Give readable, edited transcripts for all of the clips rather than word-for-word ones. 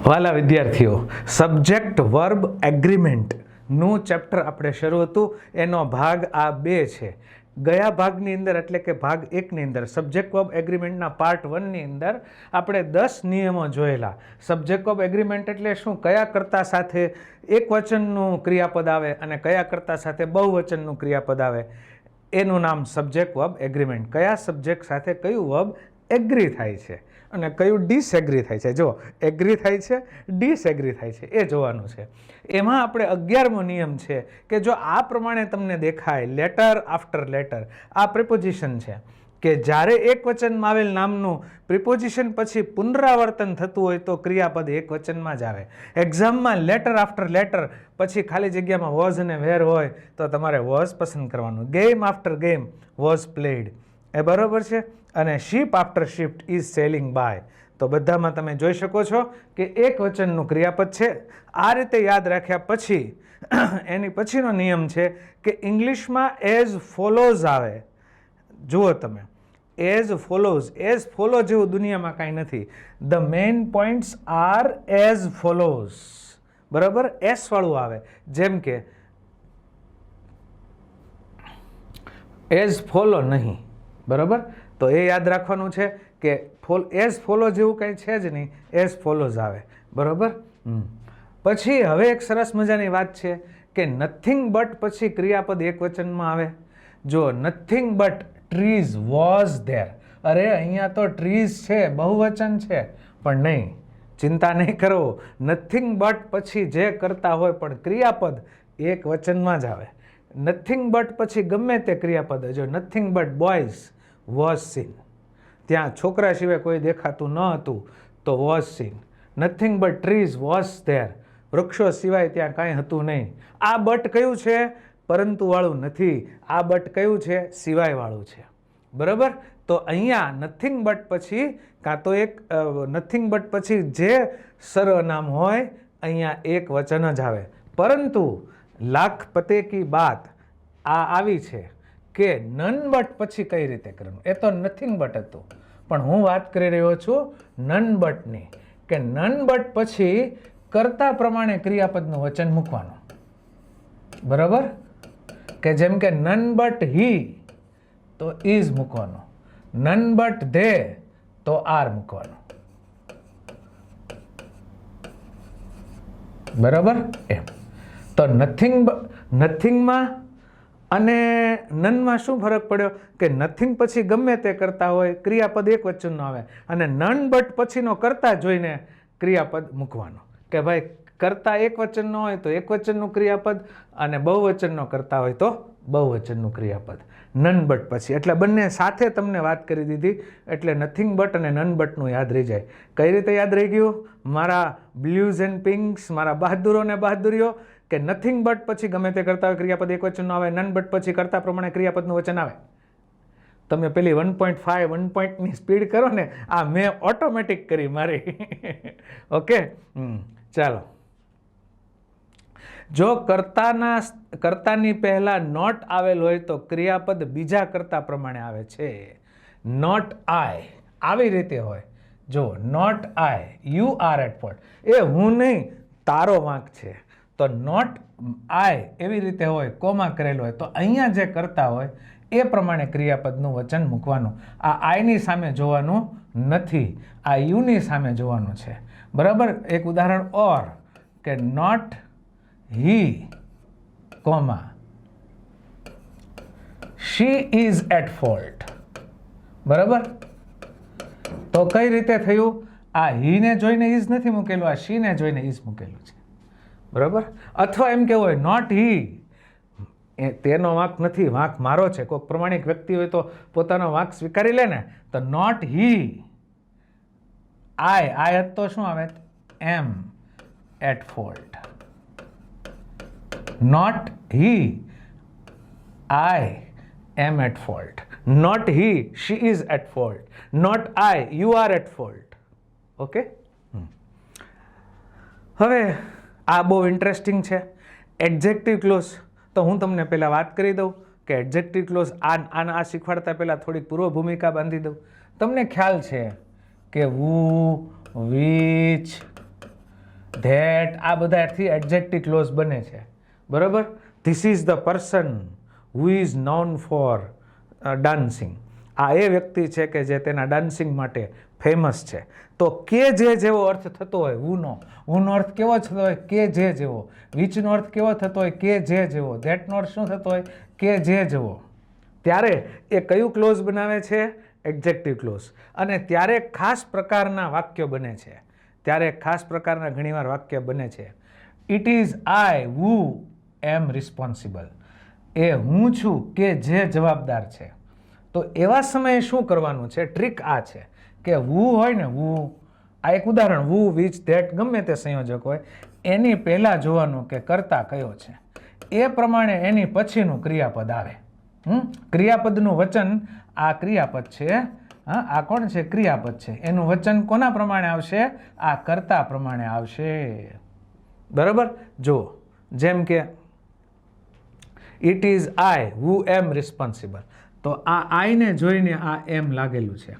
વાલા વિદ્યાર્થીઓ, subject verb એગ્રીમેન્ટનું chapter આપણે શરૂ હતું. એનો ભાગ આ 2 છે. ગયા ભાગની અંદર એટલે કે ભાગ 1ની અંદર સબ્જેક્ટ વર્બ એગ્રીમેન્ટના પાર્ટ 1ની અંદર આપણે 10 નિયમો જોયેલા. સબ્જેક્ટ વર્બ એગ્રીમેન્ટ એટલે શું? કયા કર્તા સાથે એકવચનનું ક્રિયાપદ આવે અને કયા કર્તા સાથે બહુવચનનું ક્રિયાપદ આવે, એનું નામ સબ્જેક્ટ વર્બ એગ્રીમેન્ટ. કયા સબ્જેક્ટ સાથે કયું વર્બ એગ્રી થાય છે અને કયું ડિસએગ્રી થાય છે. જો એગ્રી થાય છે, ડિસએગ્રી થાય છે, એ જોવાનું છે. એમાં આપણે 11મો નિયમ છે કે જો આ પ્રમાણે તમને દેખાય લેટર આફ્ટર લેટર, આ પ્રિપોઝિશન છે કે જ્યારે એક વચનમાં આવેલ નામનું પ્રિપોઝિશન પછી પુનરાવર્તન થતું હોય તો ક્રિયાપદ એક વચનમાં જ આવે. એક્ઝામમાં લેટર આફ્ટર લેટર પછી ખાલી જગ્યામાં વોઝ અને વેર હોય તો તમારે વોઝ પસંદ કરવાનું. Game after game was played, એ બરાબર છે. અને ship after shift is sailing by, તો બધામાં તમે જોઈ શકો છો કે એક વચનનું ક્રિયાપદ છે. આ રીતે યાદ રાખ્યા પછી એની પછીનો નિયમ છે કે ઇંગ્લિશમાં એઝ ફોલોઝ આવે. જુઓ તમે, એઝ ફોલોઝ, એઝ ફોલો જેવું દુનિયામાં કાંઈ નથી. The main points are as follows, બરાબર, એસ વાળું આવે. જેમ કે એઝ ફોલો નહીં, બરાબર. તો એ યાદ રાખવાનું છે કે એઝ ફોલો જેવું કંઈ છે જ નહીં, એઝ ફોલોઝ આવે, બરાબર. પછી હવે એક સરસ મજાની વાત છે કે નથિંગ બટ પછી ક્રિયાપદ એક વચનમાં આવે. જો nothing but trees was there, અરે અહીંયા તો ટ્રીઝ છે, બહુવચન છે, પણ નહીં, ચિંતા નહીં કરો. નથિંગ બટ પછી જે કરતા હોય પણ ક્રિયાપદ એક વચનમાં જ આવે. નથિંગ બટ પછી ગમે તે ક્રિયાપદ, જો nothing but boys was scene, ત્યાં છોકરા સિવાય કોઈ દેખાતું ન હતું તો was scene. Nothing but trees was there, વૃક્ષો સિવાય ત્યાં કાંઈ હતું નહીં. આ બટ કયું છે? પરંતુ વાળું નથી. આ બટ કયું છે? સિવાય વાળું છે, બરાબર. તો અહીંયા નથિંગ બટ પછી કાં તો એક નથિંગ બટ પછી જે સર્વનામ હોય અહીંયા એક વચન જ આવે. પરંતુ લાખ પતે કી બાત આ આવી છે કે નન બટ પછી કઈ રીતે કરવાનું. એ તો નથિંગ બટ હતું, પણ હું વાત કરી રહ્યો છું નન બટની, કે નન બટ પછી કર્તા પ્રમાણે ક્રિયાપદનું વચન મૂકવાનું, બરાબર. કે જેમ કે નન બટ હી તો ઇઝ મૂકવાનું, નન બટ ધે તો આર મૂકવાનું, બરાબર. એમ તો નથિંગમાં અને નનમાં શું ફરક પડ્યો કે નથિંગ પછી ગમે તે કરતા હોય ક્રિયાપદ એક વચનનો આવે અને નન બટ પછીનો કરતા જોઈને ક્રિયાપદ મૂકવાનો. કે ભાઈ કરતા એક વચનનો હોય તો એક વચનનું ક્રિયાપદ અને બહુવચનનો કરતા હોય તો બહુવચનનું ક્રિયાપદ નન બટ પછી. એટલે બંને સાથે તમને વાત કરી દીધી એટલે નથિંગ બટ અને નન બટનું યાદ રહી જાય. કઈ રીતે યાદ રહી ગયું મારા બ્લ્યુઝ એન્ડ પિંક્સ, મારા બહાદુરો ને બહાદુરીઓ? કે નથિંગ બટ પછી ગમે તે કરતા હોય ક્રિયાપદ એક વચનનો આવે, નન બટ પછી કરતા પ્રમાણે ક્રિયાપદનું વચન આવે. તમે પેલી 1.5 1 પોઈન્ટની સ્પીડ કરો ને, આ મેં ઓટોમેટિક કરી મારી. ઓકે, ચાલો. જો કર્તાની પહેલા નોટ આવેલ હોય તો ક્રિયાપદ બીજા કર્તા પ્રમાણે આવે છે. નોટ આઈ આવી રીતે હોય. જો not I, you are at fault, એ હું નહીં, તારો વાંક છે. તો નોટ આઈ એવી રીતે હોય, કોમા કરેલો હોય, તો અહીંયા જે કરતા હોય એ પ્રમાણે ક્રિયાપદનું વચન મૂકવાનું. આ આઈની સામે જોવાનું નથી, આ યુની સામે જોવાનું છે, બરાબર. એક ઉદાહરણ ઓર, કે not he comma she is at fault, બરાબર. તો કઈ રીતે થયું? આ હીને જોઈને ઇઝ નથી મૂકેલું, આ શીને જોઈને ઇઝ મૂકેલું છે, બરાબર. અથવા એમ કેવું હોય નોટ હી, તેનો વાંક નથી, વાંક મારો છે. કોઈક પ્રમાણિક વ્યક્તિ હોય તો પોતાનો વાંક સ્વીકારી લે ને. તો નોટ હી આઈ તો શું આવે? Am at fault. Not he I am at fault. Not he she is at fault. Not I you are at fault. Okay. હવે આ બહુ ઇન્ટરેસ્ટિંગ છે. એડજેક્ટિવ ક્લોઝ તો હું તમને પહેલાં વાત કરી દઉં કે એડજેક્ટિવ ક્લોઝ આ શીખવાડતા પહેલાં થોડીક પૂર્વ ભૂમિકા બાંધી દઉં. તમને ખ્યાલ છે કે વુ, વિચ, ધેટ, આ બધાથી એડજેક્ટિવ ક્લોઝ બને છે. બરાબર. This is the person who is known for dancing. આ એ વ્યક્તિ છે કે જે તેના ડાન્સિંગ માટે ફેમસ છે. તો કે જે જેવો અર્થ થતો હોય હુનો અર્થ કેવો થતો હોય કે જે જેવો, વિચનો અર્થ કેવો થતો હોય કે જે જેવો, ધેટનો અર્થ શું થતો હોય કે જે જેવો, ત્યારે એ કયું ક્લોઝ બનાવે છે? Adjective clause. અને ત્યારે ખાસ પ્રકારના વાક્યો બને છે. ત્યારે ખાસ પ્રકારના ઘણીવાર વાક્ય બને છે. It is I who am responsible. એ હું છું કે જે જવાબદાર છે. તો એવા સમયે શું કરવાનું છે? ટ્રીક આ છે કે હુ હોય ને, હુ, આ એક ઉદાહરણ, હુ, વિચ, ધેટ, ગમે તે સંયોજક હોય, એની પહેલાં જોવાનું કે કર્તા કયો છે. એ પ્રમાણે એની પછીનું ક્રિયાપદ આવે. ક્રિયાપદનું વચન, આ ક્રિયાપદ છે. હા, આ કોણ છે? ક્રિયાપદ છે. એનું વચન કોના પ્રમાણે આવશે? આ કર્તા પ્રમાણે આવશે. બરાબર. જો જેમ કે it is I who am responsible, તો આ આઈને જોઈને આ એમ લાગેલું છે.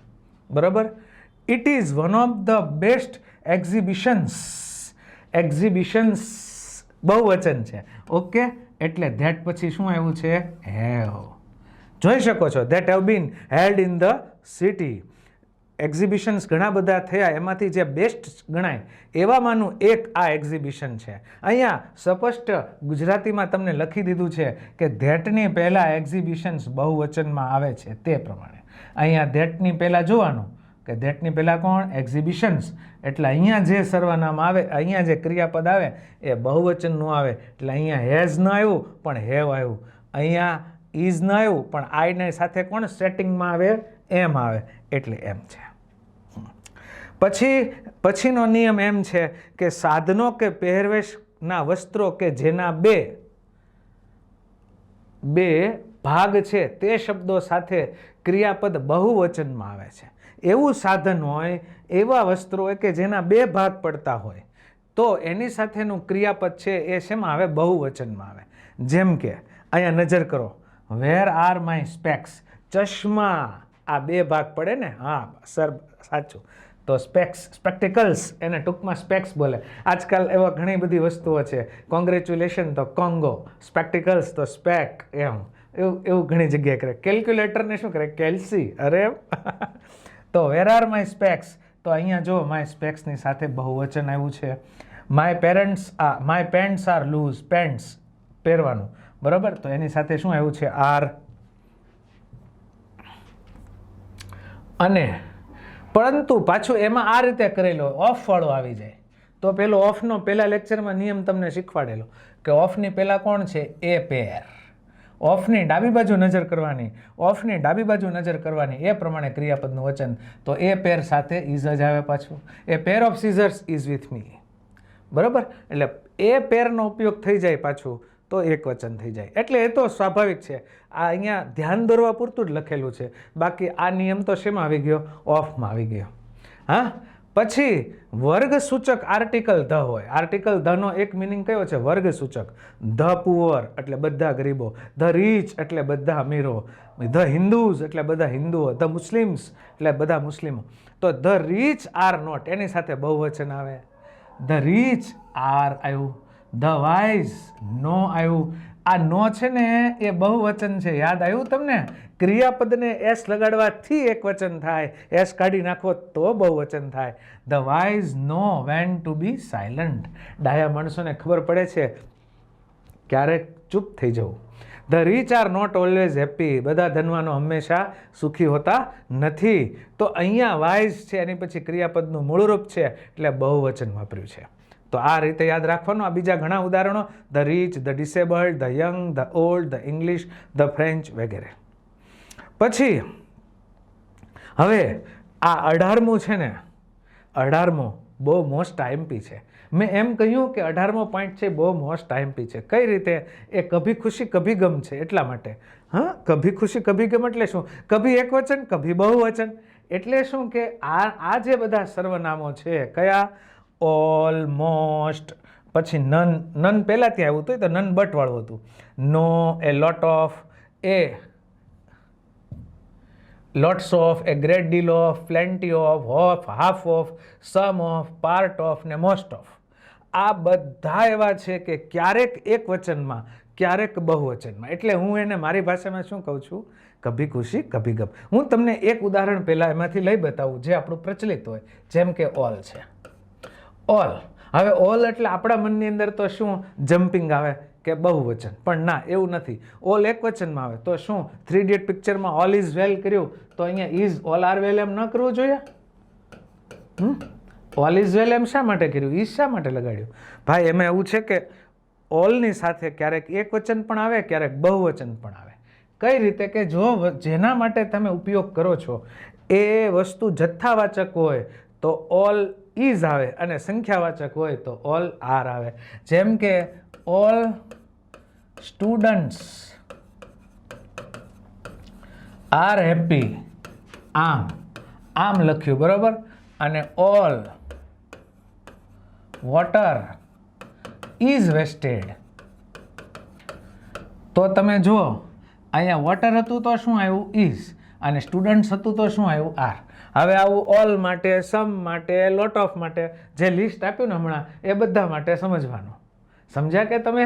બરાબર. It is one of the best exhibitions. Exhibitions બહુવચન છે. ઓકે, એટલે ધેટ પછી શું આવ્યું છે? હેવ. જોઈ શકો છો, that have been held in the city. Exhibitions ઘણા બધા થયા, એમાંથી જે બેસ્ટ ગણાય એવામાંનું એક આ એક્ઝિબિશન છે. અહીંયા સ્પષ્ટ ગુજરાતીમાં તમને લખી દીધું છે કે ધેટની પહેલાં એક્ઝિબિશન્સ બહુવચનમાં આવે છે. તે પ્રમાણે અહીંયા ધેટની પહેલાં જોવાનું કે ધેટની પહેલાં કોણ? એક્ઝિબિશન્સ. એટલે અહીંયા જે સર્વનામ આવે, અહીંયા જે ક્રિયાપદ આવે એ બહુવચનનું આવે. એટલે અહીંયા હેઝ ન આવ્યું પણ હેવ આવ્યું. અહીંયા ઇઝ ન આવ્યું પણ આઈને સાથે કોણ સેટિંગમાં આવે? એમ આવે. એટલે એમ છે. પછીનો નિયમ એમ છે કે સાધનો કે પહેરવેશના વસ્ત્રો કે જેના બે ભાગ છે તે શબ્દો સાથે ક્રિયાપદ બહુવચનમાં આવે છે. એવું સાધન હોય, એવા વસ્ત્રો હોય કે જેના બે ભાગ પડતા હોય, તો એની સાથેનું ક્રિયાપદ છે એ શેમાં આવે? બહુવચનમાં આવે. જેમ કે અહીંયા નજર કરો, વેર આર માય સ્પેક્સ. ચશ્મા, આ બે ભાગ પડે ને? હા સર, સાચું. તો સ્પેક્ટિકલ્સ, એને ટૂંકમાં સ્પેક્સ બોલે. આજકાલ એવા ઘણી બધી વસ્તુઓ છે. કોંગ્રેચ્યુલેશન તો કોંગો, સ્પેક્ટિકલ્સ તો સ્પેક, એમ એવું ઘણી જગ્યાએ કરે. કેલ્ક્યુલેટરને શું કરે? કેલ્સી. અરે તો વેર આર માય સ્પેક્સ, તો અહીંયા જો માય સ્પેક્સની સાથે બહુવચન આવ્યું છે. My pants are loose. Pants પહેરવાનું. બરાબર. તો એની સાથે શું આવ્યું છે? આર. અને પરંતુ પાછું એમાં આ રીતે કરેલો ઓફ વાળો આવી જાય. તો પેલો ઓફનો પહેલા લેક્ચરમાં નિયમ તમને શીખવાડેલો કે ઓફની પહેલાં કોણ છે? એ પેર. ઓફની ડાબી બાજુ નજર કરવાની, ઓફની ડાબી બાજુ નજર કરવાની, એ પ્રમાણે ક્રિયાપદનું વચન. તો એ પેર સાથે ઇઝ જ આવે પાછું. A pair of scissors is with me. બરાબર. એટલે એ પેરનો ઉપયોગ થઈ જાય પાછું તો એક વચન થઈ જાય. એટલે એ તો સ્વાભાવિક છે. આ અહીંયા ધ્યાન દોરવા પૂરતું જ લખેલું છે. બાકી આ નિયમ તો શેમાં આવી ગયો? ઓફમાં આવી ગયો. હા. પછી વર્ગસૂચક આર્ટિકલ ધ હોય. આર્ટિકલ ધનો એક મિનિંગ કયો છે? વર્ગસૂચક. ધ પુઅર એટલે બધા ગરીબો, ધ રીચ એટલે બધા અમીરો, ધ હિન્દુઝ એટલે બધા હિન્દુઓ, ધ મુસ્લિમ્સ એટલે બધા મુસ્લિમો. તો ધ રીચ આર નોટ, એની સાથે બહુવચન આવે. ધ રીચ આર આવ્યું. ધ વાઇઝ નો આવ્યું. આ નો છે ને એ બહુવચન છે. યાદ આવ્યું તમને? ક્રિયાપદને એસ લગાડવાથી એક વચન થાય, એસ કાઢી નાખો તો બહુવચન થાય. The wise know when to be silent. ડાયા માણસોને ખબર પડે છે ક્યારેક ચૂપ થઈ જવું. The rich are not always happy. બધા ધનવાનો હંમેશા સુખી હોતા નથી. તો અહીંયા વાઇઝ છે, એની પછી ક્રિયાપદનું મૂળરૂપ છે એટલે બહુવચન વાપર્યું છે. તો આ રીતે યાદ રાખવાનું. આ બીજા ઘણા ઉદાહરણો, the rich, the disabled, the young, the old, the English, the French વગેરે. પછી હવે આ 18મું છે ને, 18મું બહુ મોસ્ટ આઈએમપી છે. મેં એમ કહ્યું કે 18મો પોઈન્ટ છે બહુ મોસ્ટ આઈએમપી છે. કઈ રીતે? એ કભી ખુશી કભી ગમ છે એટલા માટે. હા, કભી ખુશી કભી ગમ એટલે શું? કભી એક વચન, કભી બહુવચન. એટલે શું કે આ જે બધા સર્વનામો છે, કયા? ઓલમોસ્ટ, પછી નન પહેલાંથી આવ્યું હતું તો નન બટ વાળું હતું. No, a lot of, a lots of, a great deal of, plenty of, half of, some of, part of ને મોસ્ટ ઓફ. આ બધા એવા છે કે ક્યારેક એક વચનમાં, ક્યારેક બહુવચનમાં. એટલે હું એને મારી ભાષામાં શું કહું છું, કભી ખુશી કભી ગમ. હું તમને એક ઉદાહરણ પહેલાં એમાંથી લઈ બતાવું જે આપણું પ્રચલિત હોય, જેમ કે ઓલ છે. ઓલ, હવે ઓલ એટલે આપણા મનની અંદર તો શું જમ્પિંગ આવે કે બહુવચન, પણ ના, એવું નથી. ઓલ એક વચનમાં આવે તો શું 3 ઇડિયટ પિક્ચરમાં ઓલ ઇઝ વેલ કર્યું તો અહીંયા ઇઝ ઓલ આર વેલ એમ ન કરવું જોઈએ? ઓલ ઇઝ વેલ એમ શા માટે કર્યું, ઇઝ શા માટે લગાડ્યું? ભાઈ એમાં એવું છે કે ઓલની સાથે ક્યારેક એક વચન પણ આવે, ક્યારેક બહુવચન પણ આવે. કઈ રીતે કે જો જેના માટે તમે ઉપયોગ કરો છો એ વસ્તુ જથ્થાવાચક હોય તો ઓલ ઇઝ આવે, અને સંખ્યાવાચક હોય તો ઓલ આર આવે. જેમ કે ઓલ સ્ટુડન્ટ્સ આર હેપી, આમ લખ્યું, બરોબર. અને ઓલ વોટર ઇઝ વેસ્ટેડ. તો તમે જુઓ અહીંયા વોટર હતું તો શું આવ્યું, ઇઝ, અને સ્ટુડન્ટ્સ હતું તો શું આવ્યું, આર. હવે આવું ઓલ માટે, સમ માટે, લોટ ઓફ માટે જે લિસ્ટ આપ્યું ને હમણાં, એ બધા માટે સમજવાનું. સમજ્યા કે તમે?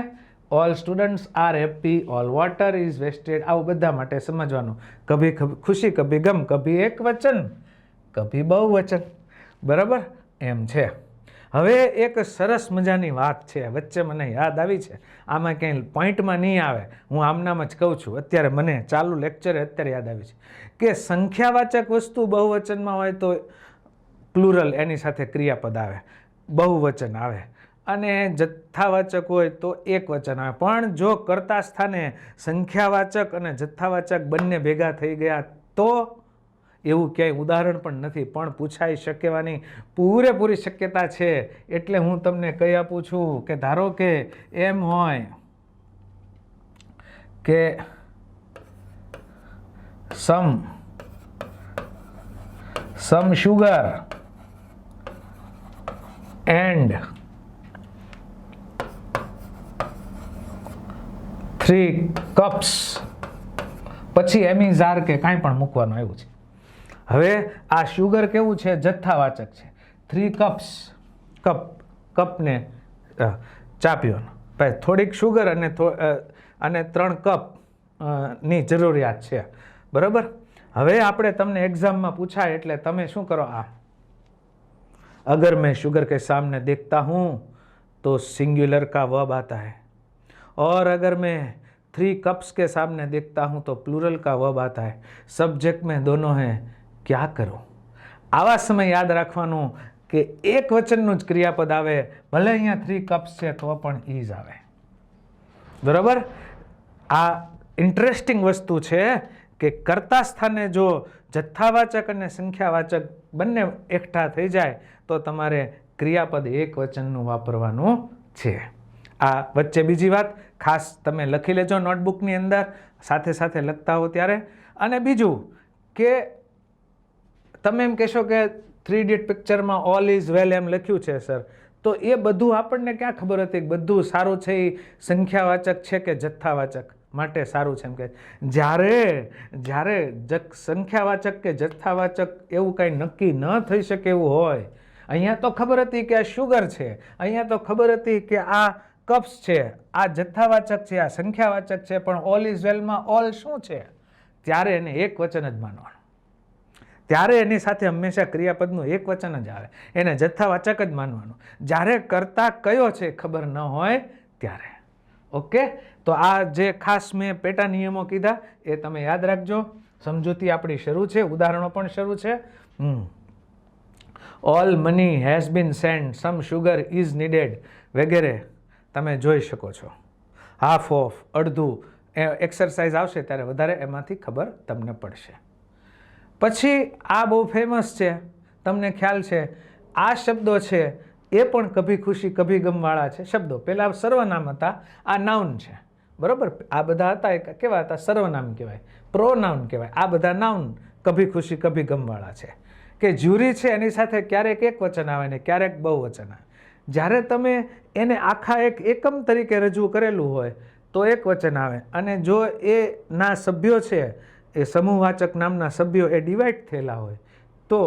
All students are happy, all water is vested, આવું બધા માટે સમજવાનું. કભી ખુશી કભી ગમ, કભી એક વચન કભી બહુવચન, બરાબર? એમ છે. હવે એક સરસ મજાની વાત છે, વચ્ચે મને યાદ આવી છે, આમાં ક્યાંય પોઈન્ટમાં નહીં આવે, હું આમનામ જ કહું છું. અત્યારે મને ચાલુ લેક્ચરે અત્યારે યાદ આવી છે કે સંખ્યાવાચક વસ્તુ બહુવચનમાં હોય તો પ્લુરલ એની સાથે ક્રિયાપદ આવે, બહુવચન આવે, અને જથ્થાવાચક હોય તો એક વચન આવે. પણ જો કર્તા સ્થાને સંખ્યાવાચક અને જથ્થાવાચક બંને ભેગા થઈ ગયા તો એવું ક્યાંય ઉદાહરણ પણ નથી, પણ પૂછાઈ શકવાની પૂરેપૂરી શક્યતા છે. એટલે હું તમને કહી આપું છું કે ધારો કે એમ હોય કે સમ સુગર એન્ડ 3 cups, પછી એમિઝાર કે કાંઈ પણ મૂકવાનું આવ્યું છે. હવે આ શુગર કેવું છે, જથ્થાવાચક છે. 3 cups, કપને ચા પીવાનો, ભાઈ થોડીક શુગર અને 3 કપ ની જરૂરિયાત છે, બરાબર? હવે આપણે તમને એક્ઝામમાં પૂછાય એટલે તમે શું કરો, अगर मैं शुगर के सामने देखता हूँ तो सिंगुलर का वर्ब आता है, और अगर मैं 3 कप्स के सामने देखता हूँ तो प्लूरल का वर्ब आता है. सब्जेक्ट में दोनों हैं, क्या करूँ? આવા સમય યાદ રાખવાનું કે એક વચનનું જ ક્રિયાપદ આવે, ભલે અહીંયા 3 કપ્સ છે તો પણ ઇઝ આવે, બરાબર? આ ઇન્ટરેસ્ટિંગ વસ્તુ છે કે કર્તા સ્થાને જો જથ્થાવાચક અને સંખ્યાવાચક બંને એકઠા થઈ જાય તો તમારે ક્રિયાપદ એક વચનનું વાપરવાનું છે. આ વચ્ચે બીજી વાત ખાસ તમે લખી લેજો નોટબુકની અંદર, સાથે સાથે લખતા હો ત્યારે. અને બીજું કે તમે એમ કહેશો કે 3 ઇડિયટ પિક્ચરમાં ઓલ ઇઝ વેલ એમ લખ્યું છે સર, તો એ બધું આપણને ક્યાં ખબર હતી કે બધું સારું છે એ સંખ્યાવાચક છે કે જથ્થાવાચક માટે સારું છે? એમ કે જ્યારે સંખ્યાવાચક કે જથ્થાવાચક એવું કાંઈ નક્કી ન થઈ શકે એવું હોય, અહીંયા તો ખબર હતી કે આ શુગર છે, અહીંયા તો ખબર હતી કે આ કપ્સ છે, આ જથ્થાવાચક છે, આ સંખ્યાવાચક છે, પણ ઓલ ઇઝ વેલમાં ઓલ શું છે? ત્યારે એને એક વચન જ માનવાનું, ત્યારે એની સાથે હંમેશા ક્રિયાપદનું એક વચન જ આવે, એને જથ્થાવાચક જ માનવાનું. જ્યારે કર્તા કયો છે ખબર ન હોય ત્યારે. ઓકે, તો આ જે ખાસ મેં પેટા નિયમો કીધા એ તમે યાદ રાખજો. સમજૂતી આપણી શરૂ છે, ઉદાહરણો પણ શરૂ છે. All money has been send, some sugar is needed વગેરે તમે જોઈ શકો છો. હાફ ઓફ, અડધું, એક્સરસાઇઝ આવશે ત્યારે વધારે એમાંથી ખબર તમને પડશે. પછી આ બહુ ફેમસ છે, તમને ખ્યાલ છે, આ શબ્દો છે એ પણ કભી ખુશી કભી ગમવાળા છે શબ્દો. પહેલાં સર્વનામ હતા, આ નાઉન છે, બરાબર? આ બધા હતા એ કેવા હતા? સર્વનામ કહેવાય, પ્રોનાઉન કહેવાય. આ બધા નાઉન કભી ખુશી કભી ગમવાળા છે. કે જ્યુરી છે એની સાથે ક્યારેક એક વચન આવે ને ક્યારેક બહુવચન આવે. જ્યારે તમે એને આખા એક એકમ તરીકે રજૂ કરેલું હોય તો એક વચન આવે, અને જો એ ના સભ્યો છે, એ સમૂહવાચક નામના સભ્યો એ ડિવાઈડ થયેલા હોય તો